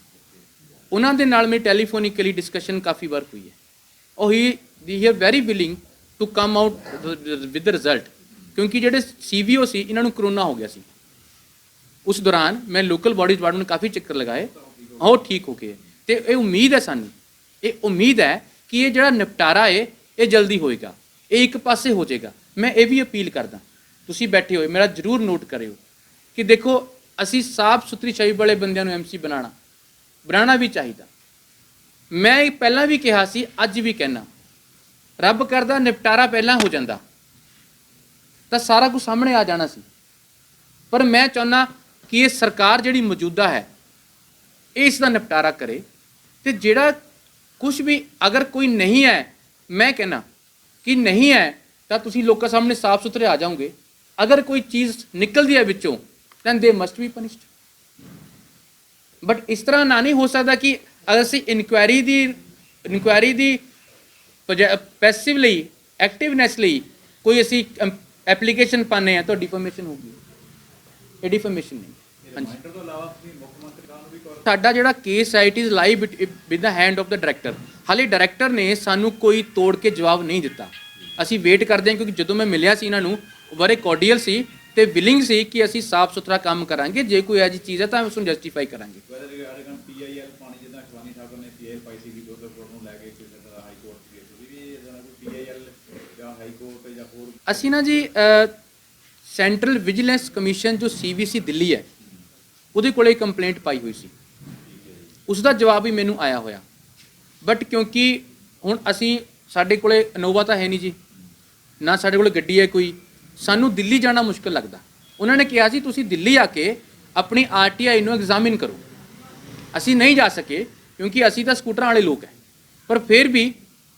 ਉਹਨਾਂ ਦੇ ਨਾਲ ਮੇਰੀ ਟੈਲੀਫੋਨਿਕਲੀ ਡਿਸਕਸ਼ਨ ਕਾਫੀ ਵਾਰ ਹੋਈ ਹੈ। ਉਹ ਹੀ are very willing to come out with the result, ਕਿਉਂਕਿ ਜਿਹੜੇ ਸੀਵੀਓ ਸੀ ਇਹਨਾਂ ਨੂੰ ਕਰੋਨਾ ਹੋ ਗਿਆ ਸੀ। ਉਸ ਦੌਰਾਨ ਮੈਂ ਲੋਕਲ ਬੋਡੀ ਡਿਪਾਰਟਮੈਂਟ ਕਾਫੀ ਚੱਕਰ ਲਗਾਏ, ਉਹ ਠੀਕ ਹੋ ਗਏ। ਤੇ ਇਹ ਉਮੀਦ ਹੈ ਸਾਨੂੰ, ਇਹ ਉਮੀਦ ਹੈ ਕਿ ਇਹ ਜਿਹੜਾ ਨਿਪਟਾਰਾ ਹੈ ਇਹ ਜਲਦੀ ਹੋਏਗਾ, ਇਹ ਇੱਕ ਪਾਸੇ ਹੋ ਜਾਏਗਾ। ਮੈਂ ਇਹ ਵੀ ਅਪੀਲ ਕਰਦਾ, ਤੁਸੀਂ ਬੈਠੇ ਹੋਏ ਮੇਰਾ ਜ਼ਰੂਰ ਨੋਟ ਕਰਿਓ ਕਿ ਦੇਖੋ ਅਸੀਂ ਸਾਫ ਸੁਥਰੀ ਛਵੀ ਵਾਲੇ ਬੰਦਿਆਂ ਨੂੰ ਐਮਸੀ ਬਣਾਉਣਾ ਵੀ ਚਾਹੀਦਾ। ਮੈਂ ਇਹ ਪਹਿਲਾਂ ਵੀ ਕਿਹਾ ਸੀ, ਅੱਜ ਵੀ ਕਹਿਣਾ, ਰੱਬ ਕਰਦਾ ਨਿਪਟਾਰਾ ਪਹਿਲਾਂ ਹੋ ਜਾਂਦਾ ਤਾਂ ਸਾਰਾ ਕੁਝ ਸਾਹਮਣੇ ਆ ਜਾਣਾ ਸੀ। ਪਰ ਮੈਂ ਚਾਹੁੰਦਾ ਕਿ ਇਹ ਸਰਕਾਰ ਜਿਹੜੀ ਮੌਜੂਦਾ ਹੈ ਇਹ ਇਸ ਦਾ ਨਿਪਟਾਰਾ ਕਰੇ। ਤੇ ਜਿਹੜਾ ਕੁਝ ਵੀ ਅਗਰ ਕੋਈ ਨਹੀਂ ਹੈ, ਮੈਂ ਕਹਿਣਾ ਕਿ ਨਹੀਂ ਹੈ ਤਾਂ ਤੁਸੀਂ ਲੋਕਾਂ ਸਾਹਮਣੇ ਸਾਫ ਸੁਥਰੇ ਆ ਜਾਓਗੇ। ਅਗਰ ਕੋਈ ਚੀਜ਼ ਨਿਕਲਦੀ ਹੈ ਵਿੱਚੋਂ ਤਾਂ ਦੇ ਮਸਟ ਬੀ ਪਨਿਸ਼ਡ। ਬਟ ਇਸ ਤਰ੍ਹਾਂ ਨਾ ਨਹੀਂ ਹੋ ਸਕਦਾ ਕਿ ਅਗਰ ਅਸੀਂ ਇਨਕੁਆਇਰੀ ਦੀ ਪੈਸਿਵਲੀ ਐਕਟਿਵਨੈਸ ਲਈ ਕੋਈ ਅਸੀਂ ਐਪਲੀਕੇਸ਼ਨ ਪਾਉਂਦੇ ਹਾਂ ਤਾਂ ਡਿਫਾਮੇਸ਼ਨ ਹੋਊਗੀ। ਇਹ ਡਿਫਾਮੇਸ਼ਨ ਨਹੀਂ। ਹਾਂਜੀ, ਸਾਡਾ ਜਿਹੜਾ ਕੇਸ ਹੈ it is live with the hand of the director. ਹਾਲੇ ਡਾਇਰੈਕਟਰ ਨੇ ਸਾਨੂੰ ਕੋਈ ਤੋੜ ਕੇ ਜਵਾਬ ਨਹੀਂ ਦਿੱਤਾ। ਅਸੀਂ ਵੇਟ ਕਰਦੇ ਹਾਂ, ਕਿਉਂਕਿ ਜਦੋਂ ਮੈਂ ਮਿਲਿਆ ਸੀ ਇਹਨਾਂ ਨੂੰ ਬੜੇ ਕੋਰਡੀਅਲ ਸੀ ਤੇ ਵਿਲਿੰਗ ਸੀ ਕਿ ਅਸੀਂ ਸਾਫ ਸੁਥਰਾ ਕੰਮ ਕਰਾਂਗੇ। ਜੇ ਕੋਈ ਇਹੋ ਜਿਹੀ ਚੀਜ਼ ਹੈ ਤਾਂ ਉਸ ਨੂੰ ਜਸਟੀਫਾਈ ਕਰਾਂਗੇ। ਅਸੀਂ ਨਾ ਜੀ ਸੈਂਟਰਲ ਵਿਜੀਲੈਂਸ ਕਮਿਸ਼ਨ ਜੋ CVC ਦਿੱਲੀ ਹੈ ਉਹਦੇ ਕੋਲੇ ਕੰਪਲੇਂਟ ਪਾਈ ਹੋਈ ਸੀ, ਉਸ ਦਾ ਜਵਾਬ ਵੀ ਮੈਨੂੰ ਆਇਆ ਹੋਇਆ। ਬਟ ਕਿਉਂਕਿ ਹੁਣ ਸਾਡੇ ਕੋਲੇ ਇਨੋਵਾ ਤਾਂ ਹੈ ਨਹੀਂ ਜੀ, ਨਾ ਸਾਡੇ ਕੋਲ ਗੱਡੀ ਹੈ ਕੋਈ, ਸਾਨੂੰ ਦਿੱਲੀ ਜਾਣਾ ਮੁਸ਼ਕਿਲ ਲੱਗਦਾ। ਉਹਨਾਂ ਨੇ ਕਿਹਾ ਸੀ ਤੁਸੀਂ ਦਿੱਲੀ ਆ ਕੇ ਆਪਣੀ RTI ਨੂੰ ਐਗਜ਼ਾਮਿਨ ਕਰੋ। ਅਸੀਂ ਨਹੀਂ ਜਾ ਸਕੇ ਕਿਉਂਕਿ ਅਸੀਂ ਤਾਂ ਸਕੂਟਰਾਂ ਵਾਲੇ ਲੋਕ ਹੈ। ਪਰ ਫਿਰ ਵੀ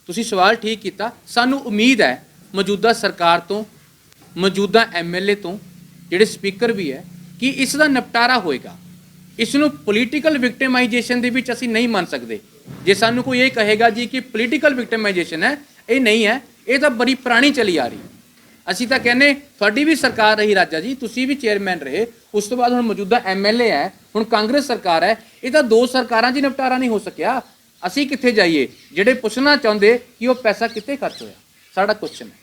ਤੁਸੀਂ ਸਵਾਲ ਠੀਕ ਕੀਤਾ। ਸਾਨੂੰ ਉਮੀਦ ਹੈ ਮੌਜੂਦਾ ਸਰਕਾਰ ਤੋਂ, ਮੌਜੂਦਾ MLA ਤੋਂ, ਜਿਹੜੇ ਸਪੀਕਰ ਵੀ ਹੈ, ਕਿ ਇਸ ਦਾ ਨਿਪਟਾਰਾ ਹੋਏਗਾ। ਇਸ ਨੂੰ ਪੋਲੀਟੀਕਲ ਵਿਕਟਿਮਾਈਜੇਸ਼ਨ ਦੇ ਵਿੱਚ ਅਸੀਂ ਨਹੀਂ ਮੰਨ ਸਕਦੇ। ਜੇ ਸਾਨੂੰ ਕੋਈ ਇਹ ਕਹੇਗਾ ਜੀ ਕਿ ਪੋਲੀਟੀਕਲ ਵਿਕਟਿਮਾਈਜੇਸ਼ਨ ਹੈ, ਇਹ ਨਹੀਂ ਹੈ, ਇਹ ਤਾਂ ਬੜੀ ਪੁਰਾਣੀ ਚਲੀ ਆ ਰਹੀ। ਅਸੀਂ ਤਾਂ ਕਹਿੰਦੇ ਤੁਹਾਡੀ ਵੀ ਸਰਕਾਰ ਰਹੀ ਰਾਜਾ ਜੀ, ਤੁਸੀਂ ਵੀ ਚੇਅਰਮੈਨ ਰਹੇ, ਉਸ ਤੋਂ ਬਾਅਦ ਹੁਣ ਮੌਜੂਦਾ MLA ਹੈ, ਹੁਣ ਕਾਂਗਰਸ ਸਰਕਾਰ ਹੈ। ਇਹ ਤਾਂ 2 ਸਰਕਾਰਾਂ 'ਚ ਨਿਪਟਾਰਾ ਨਹੀਂ ਹੋ ਸਕਿਆ। ਅਸੀਂ ਕਿੱਥੇ ਜਾਈਏ? ਜਿਹੜੇ ਪੁੱਛਣਾ ਚਾਹੁੰਦੇ ਕਿ ਉਹ ਪੈਸਾ ਕਿੱਥੇ ਖਰਚ ਹੋਇਆ, ਸਾਡਾ ਕੁਐਸਚਨ ਹੈ।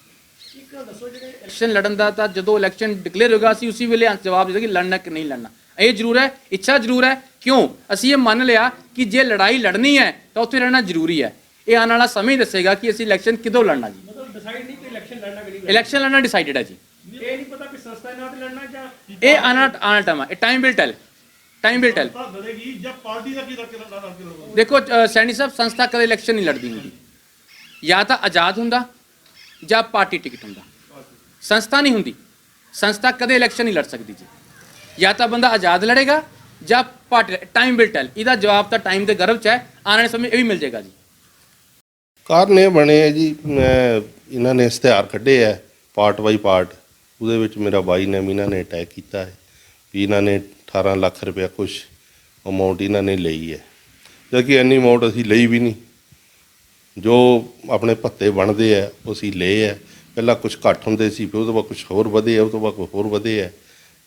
ਇਲੈਕਸ਼ਨ ਲੜਨ ਦਾ ਤਾਂ ਜਦੋਂ ਇਲੈਕਸ਼ਨ ਡਿਕਲੇਅਰ ਹੋਗਾ ਅਸੀਂ ਉਸੇ ਵੇਲੇ ਜਵਾਬ ਦੇ ਕਿ ਲੜਨਾ ਕਿ ਨਹੀਂ ਲੜਨਾ। ਇਹ ਜ਼ਰੂਰ ਹੈ, ਇੱਛਾ ਜ਼ਰੂਰ ਹੈ। ਕਿਉਂ? ਅਸੀਂ ਇਹ ਮੰਨ ਲਿਆ ਕਿ ਜੇ ਲੜਾਈ ਲੜਨੀ ਹੈ ਤਾਂ ਉੱਥੇ ਰਹਿਣਾ ਜ਼ਰੂਰੀ ਹੈ। ਇਹ ਆਉਣ ਵਾਲਾ ਸਮਾਂ ਹੀ ਦੱਸੇਗਾ ਕਿ ਅਸੀਂ ਇਲੈਕਸ਼ਨ ਕਿਦੋਂ ਲੜਨਾ ਜੀ। ਇਲੈਕਸ਼ਨ ਲੜਨਾ ਡਿਸਾਈਡਡ ਹੈ ਜੀ। ਇਹ ਨਹੀਂ ਪਤਾ ਕਿ ਸੰਸਥਾ ਨਾਲ ਲੜਨਾ ਜਾਂ ਇਹ ਆਉਣਾ ਟਾਈਮ ਹੈ। Time will tell. ਦੇਖੋ ਸੈਣੀ ਸਾਹਿਬ, ਸੰਸਥਾ ਕਦੇ ਇਲੈਕਸ਼ਨ ਨਹੀਂ ਲੜਦੀ ਹੁੰਦੀ। ਜਾਂ ਤਾਂ ਆਜ਼ਾਦ ਹੁੰਦਾ ਜਾਂ ਪਾਰਟੀ ਟਿਕਟ ਹੁੰਦਾ, ਸੰਸਥਾ ਨਹੀਂ ਹੁੰਦੀ। ਸੰਸਥਾ ਕਦੇ ਇਲੈਕਸ਼ਨ ਨਹੀਂ ਲੜ ਸਕਦੀ ਜੀ। ਜਾਂ ਤਾਂ ਬੰਦਾ ਆਜ਼ਾਦ ਲੜੇਗਾ ਜਾਂ ਪਾਰਟੀ। Time will tell. ਇਹਦਾ ਜਵਾਬ ਤਾਂ ਟਾਈਮ ਦੇ ਗਰਭ 'ਚ ਹੈ, ਆਉਣ ਵਾਲੇ ਸਮੇਂ ਇਹ ਵੀ ਮਿਲ ਜਾਏਗਾ ਜੀ। ਕਾਰਨ ਇਹ ਬਣੇ ਹੈ ਜੀ, ਇਹਨਾਂ ਨੇ ਇਸ਼ਤਿਹਾਰ ਕੱਢੇ ਹੈ ਪਾਰਟ ਬਾਈ ਪਾਰਟ। ਉਹਦੇ ਵਿੱਚ ਮੇਰਾ ਬਾਈ ਨੇ ਮੀਨਾ ਨੇ ਅਟੈਕ ਕੀਤਾ ਹੈ ਵੀ ਇਹਨਾਂ ਨੇ 18 ਲੱਖ ਰੁਪਇਆ ਕੁਛ ਅਮਾਊਂਟ ਇਹਨਾਂ ਨੇ ਲਈ ਹੈ, ਜਦਕਿ ਇੰਨੀ ਅਮਾਊਂਟ ਅਸੀਂ ਲਈ ਵੀ ਨਹੀਂ। ਜੋ ਆਪਣੇ ਭੱਤੇ ਬਣਦੇ ਆ ਉਹ ਅਸੀਂ ਲਏ ਹੈ। ਪਹਿਲਾਂ ਕੁਛ ਘੱਟ ਹੁੰਦੇ ਸੀ, ਫਿਰ ਉਹਦੇ ਬਾਅਦ ਕੁਛ ਹੋਰ ਵਧੇ ਆ, ਉਹ ਤੋਂ ਬਾਅਦ ਕੁਛ ਹੋਰ ਵਧੇ ਹੈ।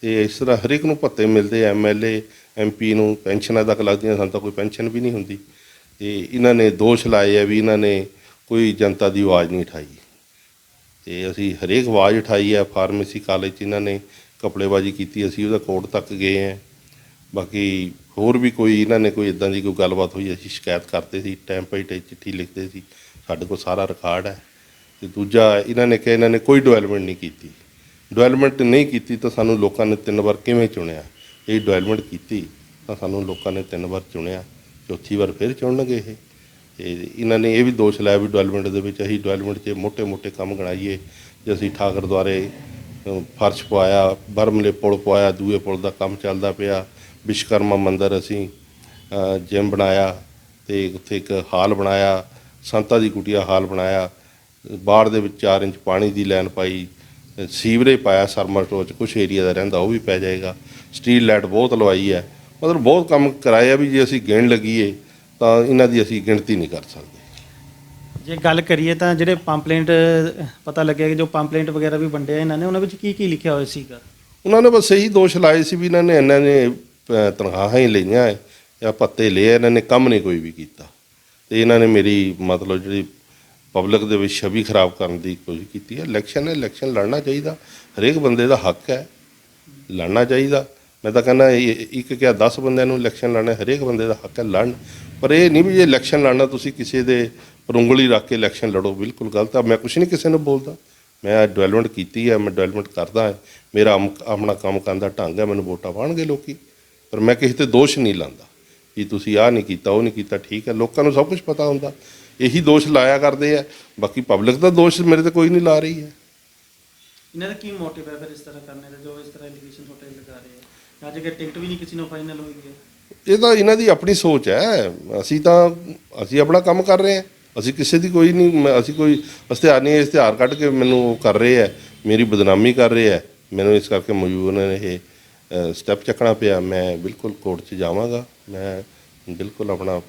ਅਤੇ ਇਸ ਤਰ੍ਹਾਂ ਹਰੇਕ ਨੂੰ ਭੱਤੇ ਮਿਲਦੇ, MLA MP ਨੂੰ ਪੈਨਸ਼ਨਾਂ ਤੱਕ ਲੱਗਦੀਆਂ, ਸਾਨੂੰ ਤਾਂ ਕੋਈ ਪੈਨਸ਼ਨ ਵੀ ਨਹੀਂ ਹੁੰਦੀ। ਅਤੇ ਇਹਨਾਂ ਨੇ ਦੋਸ਼ ਲਾਏ ਆ ਵੀ ਇਹਨਾਂ ਨੇ ਕੋਈ ਜਨਤਾ ਦੀ ਆਵਾਜ਼ ਨਹੀਂ ਉਠਾਈ। ਅਤੇ ਅਸੀਂ ਹਰੇਕ ਆਵਾਜ਼ ਉਠਾਈ ਹੈ। ਫਾਰਮੇਸੀ ਕਾਲਜ 'ਚ ਇਹਨਾਂ ਨੇ ਕਪੜੇਬਾਜ਼ੀ ਕੀਤੀ, ਅਸੀਂ ਉਹਦਾ ਕੋਰਟ ਤੱਕ ਗਏ ਹਾਂ। ਬਾਕੀ ਹੋਰ ਵੀ ਕੋਈ ਇਹਨਾਂ ਨੇ ਕੋਈ ਇੱਦਾਂ ਦੀ ਕੋਈ ਗੱਲਬਾਤ ਹੋਈ ਅਸੀਂ ਸ਼ਿਕਾਇਤ ਕਰਦੇ ਸੀ, ਟਾਈਮ ਬਾਈ ਟਾਈਮ ਚਿੱਠੀ ਲਿਖਦੇ ਸੀ, ਸਾਡੇ ਕੋਲ ਸਾਰਾ ਰਿਕਾਰਡ ਹੈ। ਅਤੇ ਦੂਜਾ ਇਹਨਾਂ ਨੇ ਕਿਹਾ ਇਹਨਾਂ ਨੇ ਕੋਈ ਡਿਵੈਲਪਮੈਂਟ ਨਹੀਂ ਕੀਤੀ। ਡਿਵੈਲਪਮੈਂਟ ਨਹੀਂ ਕੀਤੀ ਤਾਂ ਸਾਨੂੰ ਲੋਕਾਂ ਨੇ 3 ਵਾਰ ਕਿਵੇਂ ਚੁਣਿਆ? ਇਹ ਡਿਵੈਲਪਮੈਂਟ ਕੀਤੀ ਤਾਂ ਸਾਨੂੰ ਲੋਕਾਂ ਨੇ 3 ਵਾਰ ਚੁਣਿਆ, 4ਥੀ ਵਾਰ ਫਿਰ ਚੁਣਨਗੇ ਇਹ। ਅਤੇ ਇਹਨਾਂ ਨੇ ਇਹ ਵੀ ਦੋਸ਼ ਲਾਇਆ ਵੀ ਡਿਵੈਲਪਮੈਂਟ ਦੇ ਵਿੱਚ ਅਸੀਂ ਡਿਵੈਲਪਮੈਂਟ 'ਚ ਮੋਟੇ ਕੰਮ ਗਣਾਈਏ। ਜੇ ਅਸੀਂ ਠਾਕਰ ਦੁਆਰੇ ਫਰਸ਼ ਪਵਾਇਆ, ਬਰਮਲੇ ਪੁਲ ਪਵਾਇਆ, ਦੂਏ ਪੁਲ ਦਾ ਕੰਮ ਚੱਲਦਾ ਪਿਆ, ਵਿਸ਼ਵਕਰਮਾ ਮੰਦਿਰ ਅਸੀਂ ਜਿਮ ਬਣਾਇਆ ਅਤੇ ਉੱਥੇ ਇੱਕ ਹਾਲ ਬਣਾਇਆ, ਸੰਤਾਂ ਦੀ ਕੁਟੀਆ ਹਾਲ ਬਣਾਇਆ, ਬਾੜ ਦੇ ਵਿੱਚ 4 ਇੰਚ ਪਾਣੀ ਦੀ ਲਾਈਨ ਪਾਈ, ਸੀਵਰੇਜ ਪਾਇਆ ਸਰਮਰ ਟੋਚ, ਕੁਛ ਏਰੀਆ ਦਾ ਰਹਿੰਦਾ ਉਹ ਵੀ ਪੈ ਜਾਏਗਾ, ਸਟਰੀਟ ਲਾਈਟ ਬਹੁਤ ਲਵਾਈ ਹੈ। ਮਤਲਬ ਬਹੁਤ ਕੰਮ ਕਰਾਇਆ ਵੀ ਜੇ ਅਸੀਂ ਗਿਣ ਲੱਗੀਏ ਤਾਂ ਇਹਨਾਂ ਦੀ ਅਸੀਂ ਗਿਣਤੀ ਨਹੀਂ ਕਰ ਸਕਦੇ। ਜੇ ਗੱਲ ਕਰੀਏ ਤਾਂ ਜਿਹੜੇ ਪੰਪਲੇਂਟ ਪਤਾ ਲੱਗਿਆ ਕਿ ਜੋ ਪੰਪਲੇਂਟ ਵਗੈਰਾ ਵੀ ਵੰਡੇ ਆ ਇਹਨਾਂ ਨੇ, ਉਹਨਾਂ ਵਿੱਚ ਕੀ ਕੀ ਲਿਖਿਆ ਹੋਇਆ ਸੀਗਾ? ਉਹਨਾਂ ਨੇ ਬਸ ਇਹੀ ਦੋਸ਼ ਲਾਏ ਸੀ ਵੀ ਇਹਨਾਂ ਨੇ ਤਨਖਾਹਾਂ ਹੀ ਲਈਆਂ ਹੈ ਜਾਂ ਭੱਤੇ ਲਏ, ਇਹਨਾਂ ਨੇ ਕੰਮ ਨਹੀਂ ਕੋਈ ਵੀ ਕੀਤਾ। ਤੇ ਇਹਨਾਂ ਨੇ ਮੇਰੀ ਮਤਲਬ ਜਿਹੜੀ ਪਬਲਿਕ ਦੇ ਵਿੱਚ ਛਵੀ ਖਰਾਬ ਕਰਨ ਦੀ ਕੋਸ਼ਿਸ਼ ਕੀਤੀ ਹੈ। ਇਲੈਕਸ਼ਨ ਲੜਨਾ ਚਾਹੀਦਾ, ਹਰੇਕ ਬੰਦੇ ਦਾ ਹੱਕ ਹੈ, ਲੜਨਾ ਚਾਹੀਦਾ। ਮੈਂ ਤਾਂ ਕਹਿੰਦਾ ਇੱਕ ਕਿਹਾ 10 ਬੰਦਿਆਂ ਨੂੰ ਇਲੈਕਸ਼ਨ ਲੜਨਾ, ਹਰੇਕ ਬੰਦੇ ਦਾ ਹੱਕ ਹੈ ਲੜਨ। ਪਰ ਇਹ ਨਹੀਂ ਵੀ ਜੇ ਇਲੈਕਸ਼ਨ ਲੜਨਾ ਤੁਸੀਂ ਕਿਸੇ ਦੇ ਪਰ ਉਂਗਲੀ ਰੱਖ ਕੇ ਇਲੈਕਸ਼ਨ ਲੜੋ, ਬਿਲਕੁਲ ਗਲਤ ਆ। ਮੈਂ ਕੁਛ ਨਹੀਂ ਕਿਸੇ ਨੂੰ ਬੋਲਦਾ, ਮੈਂ ਡਿਵੈਲਪਮੈਂਟ ਕੀਤੀ ਹੈ, ਮੈਂ ਡਿਵੈਲਪਮੈਂਟ ਕਰਦਾ ਹੈ, ਮੇਰਾ ਆਪਣਾ ਕੰਮ ਕਰਨ ਦਾ ਢੰਗ ਹੈ, ਮੈਨੂੰ ਵੋਟਾਂ ਪਾਉਣਗੇ ਲੋਕੀ। ਪਰ ਮੈਂ ਕਿਸੇ ਤੇ ਦੋਸ਼ ਨਹੀਂ ਲਾਉਂਦਾ ਕਿ ਤੁਸੀਂ ਆਹ ਨਹੀਂ ਕੀਤਾ, ਉਹ ਨਹੀਂ ਕੀਤਾ। ਠੀਕ ਹੈ, ਲੋਕਾਂ ਨੂੰ ਸਭ ਕੁਝ ਪਤਾ ਹੁੰਦਾ, ਇਹੀ ਦੋਸ਼ ਲਾਇਆ ਕਰਦੇ ਆ। ਬਾਕੀ ਪਬਲਿਕ ਦਾ ਦੋਸ਼ ਮੇਰੇ ਤੇ ਕੋਈ ਨਹੀਂ ਲਾ ਰਹੀ ਹੈ। ਇਹਨਾਂ ਦਾ ਕੀ ਮੋਟਿਵ ਹੈ ਫਿਰ ਇਸ ਤਰ੍ਹਾਂ ਕਰਨੇ ਦਾ, ਜੋ ਇਸ ਤਰ੍ਹਾਂ ਐਲੀਗੇਸ਼ਨ ਛੋਟੇ ਲਗਾ ਰਹੇ ਆ? ਅੱਜ ਕਿ ਟਿਕਟ ਵੀ ਨਹੀਂ ਕਿਸੇ ਨੂੰ ਫਾਈਨਲ ਹੋਈ ਹੈ। ਇਹ ਤਾਂ ਇਹਨਾਂ ਦੀ ਆਪਣੀ ਸੋਚ ਹੈ। ਅਸੀਂ ਆਪਣਾ ਕੰਮ ਕਰ ਰਹੇ ਹਾਂ, ਅਸੀਂ ਕਿਸੇ ਦੀ ਕੋਈ ਨਹੀਂ, ਅਸੀਂ ਕੋਈ ਇਸ਼ਤਿਹਾਰ ਨਹੀਂ, ਇਸ਼ਤਿਹਾਰ ਕੱਢ ਕੇ ਮੈਨੂੰ ਉਹ ਕਰ ਰਹੇ ਹੈ, ਮੇਰੀ ਬਦਨਾਮੀ ਕਰ ਰਹੇ ਹੈ। ਮੈਨੂੰ ਇਸ ਕਰਕੇ ਮਜਬੂਰ ਨੇ ਇਹ ਸਟੈਪ ਚੱਕਣਾ ਪਿਆ। ਮੈਂ ਬਿਲਕੁਲ ਕੋਰਟ 'ਚ ਜਾਵਾਂਗਾ, ਮੈਂ ਬਿਲਕੁਲ ਆਪਣਾ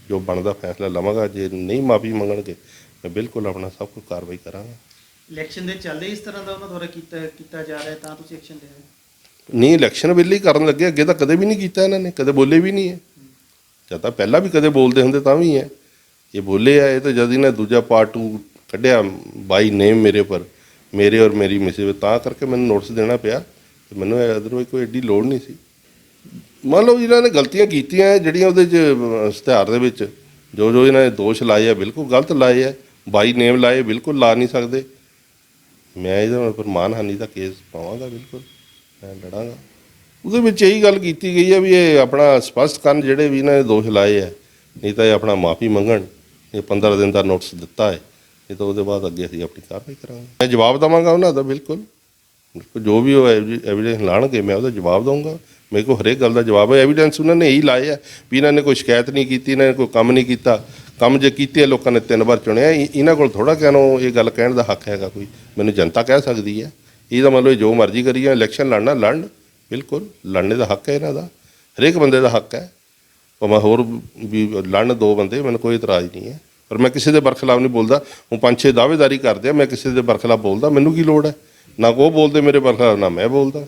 ਜੋ ਬਣਦਾ ਫੈਸਲਾ ਲਵਾਂਗਾ। ਜੇ ਨਹੀਂ ਮਾਫੀ ਮੰਗਣਗੇ ਮੈਂ ਬਿਲਕੁਲ ਆਪਣਾ ਸਭ ਕੁਝ ਕਾਰਵਾਈ ਕਰਾਂਗਾ। ਇਲੈਕਸ਼ਨ ਦੇ ਚੱਲਦੇ ਇਸ ਤਰ੍ਹਾਂ ਦਾ ਉਹਨਾਂ ਦੁਆਰਾ ਕੀਤਾ ਜਾ ਰਿਹਾ ਤਾਂ ਤੁਸੀਂ ਐਕਸ਼ਨ ਲੈ ਰਹੇ ਹੋ? ਨਹੀਂ, ਇਲੈਕਸ਼ਨ ਵੇਲੇ ਹੀ ਕਰਨ ਲੱਗੇ, ਅੱਗੇ ਤਾਂ ਕਦੇ ਵੀ ਨਹੀਂ ਕੀਤਾ ਇਹਨਾਂ ਨੇ, ਕਦੇ ਬੋਲੇ ਵੀ ਨਹੀਂ ਹੈ। ਜਾਂ ਤਾਂ ਪਹਿਲਾਂ ਵੀ ਕਦੇ ਬੋਲਦੇ ਹੁੰਦੇ ਤਾਂ ਵੀ ਹੈ, ਇਹ ਬੋਲੇ ਆ। ਇਹ ਤਾਂ ਜਦ ਇਹਨੇ ਦੂਜਾ ਪਾਰਟ 2 ਕੱਢਿਆ ਬਾਈ ਨੇਮ ਮੇਰੇ ਔਰ ਮੇਰੀ ਮਿਸਿਸ, ਤਾਂ ਕਰਕੇ ਮੈਨੂੰ ਨੋਟਿਸ ਦੇਣਾ ਪਿਆ। ਤੇ ਮੈਨੂੰ ਅਦਰਵਾਈਜ਼ ਕੋਈ ਐਡੀ ਲੋੜ ਨਹੀਂ ਸੀ। ਮੰਨ ਲਓ ਇਹਨਾਂ ਨੇ ਗਲਤੀਆਂ ਕੀਤੀਆਂ ਜਿਹੜੀਆਂ ਉਹਦੇ 'ਚ ਇਸ਼ਤਿਹਾਰ ਦੇ ਵਿੱਚ ਜੋ ਇਹਨਾਂ ਨੇ ਦੋਸ਼ ਲਾਏ ਆ, ਬਿਲਕੁਲ ਗਲਤ ਲਾਏ ਆ। ਬਾਈ ਨੇਮ ਲਾਏ, ਬਿਲਕੁਲ ਲਾ ਨਹੀਂ ਸਕਦੇ। ਮੈਂ ਇਹਦੇ ਉੱਪਰ ਮਾਨਹਾਨੀ ਦਾ ਕੇਸ ਪਾਵਾਂਗਾ, ਬਿਲਕੁਲ ਮੈਂ ਲੜਾਂਗਾ। ਉਹਦੇ ਵਿੱਚ ਇਹੀ ਗੱਲ ਕੀਤੀ ਗਈ ਹੈ ਵੀ ਇਹ ਆਪਣਾ ਸਪਸ਼ਟ ਕਰਨ ਜਿਹੜੇ ਵੀ ਇਹਨਾਂ ਨੇ ਦੋਸ਼ ਲਾਏ ਹੈ, ਨਹੀਂ ਤਾਂ ਇਹ ਆਪਣਾ ਮਾਫੀ ਮੰਗਣ। ਇਹ 15 ਦਿਨ ਦਾ ਨੋਟਿਸ ਦਿੱਤਾ ਹੈ, ਇਹ ਤਾਂ ਉਹਦੇ ਬਾਅਦ ਅੱਗੇ ਅਸੀਂ ਆਪਣੀ ਕਾਰਵਾਈ ਕਰਾਂਗੇ। ਮੈਂ ਜਵਾਬ ਦੇਵਾਂਗਾ ਉਹਨਾਂ ਦਾ, ਬਿਲਕੁਲ ਜੋ ਵੀ ਉਹ ਐਵੀਡੈਂਸ ਲਾਣਗੇ ਮੈਂ ਉਹਦਾ ਜਵਾਬ ਦਊਂਗਾ। ਮੇਰੇ ਕੋਲ ਹਰੇਕ ਗੱਲ ਦਾ ਜਵਾਬ ਹੈ। ਐਵੀਡੈਂਸ ਉਹਨਾਂ ਨੇ ਇਹੀ ਲਾਏ ਆ ਵੀ ਇਹਨਾਂ ਨੇ ਕੋਈ ਸ਼ਿਕਾਇਤ ਨਹੀਂ ਕੀਤੀ, ਇਹਨਾਂ ਨੇ ਕੋਈ ਕੰਮ ਨਹੀਂ ਕੀਤਾ। ਕੰਮ ਜੇ ਕੀਤੇ ਲੋਕਾਂ ਨੇ 3 ਵਾਰ ਚੁਣਿਆ। ਇਹਨਾਂ ਕੋਲ ਥੋੜ੍ਹਾ ਕਹਿਣੋਂ ਇਹ ਗੱਲ ਕਹਿਣ ਦਾ ਹੱਕ ਹੈਗਾ ਕੋਈ, ਮੈਨੂੰ ਜਨਤਾ ਕਹਿ ਸਕਦੀ ਹੈ। ਇਹਦਾ ਮਤਲਬ ਜੋ ਮਰਜ਼ੀ ਕਰੀ ਜਾਣ, ਇਲੈਕਸ਼ਨ ਲੜਨ, ਬਿਲਕੁਲ ਲੜਨੇ ਦਾ ਹੱਕ ਹੈ ਇਹਨਾਂ ਦਾ, ਹਰੇਕ ਬੰਦੇ ਦਾ ਹੱਕ ਹੈ। ਭਾਵੇਂ ਹੋਰ ਵੀ ਲੜਨ 2 ਬੰਦੇ, ਮੈਨੂੰ ਕੋਈ ਇਤਰਾਜ਼ ਨਹੀਂ ਹੈ। ਪਰ ਮੈਂ ਕਿਸੇ ਦੇ ਬਰਖਲਾਫ ਨਹੀਂ ਬੋਲਦਾ। ਹੁਣ 5-6 ਦਾਅਵੇਦਾਰੀ ਕਰਦੇ ਆ, ਮੈਂ ਕਿਸੇ ਦੇ ਬਰਖਲਾਫ ਬੋਲਦਾ, ਮੈਨੂੰ ਕੀ ਲੋੜ ਹੈ? ਨਾ ਉਹ ਬੋਲਦੇ ਮੇਰੇ ਬਰਖਲਾਫ, ਨਾ ਮੈਂ ਬੋਲਦਾ।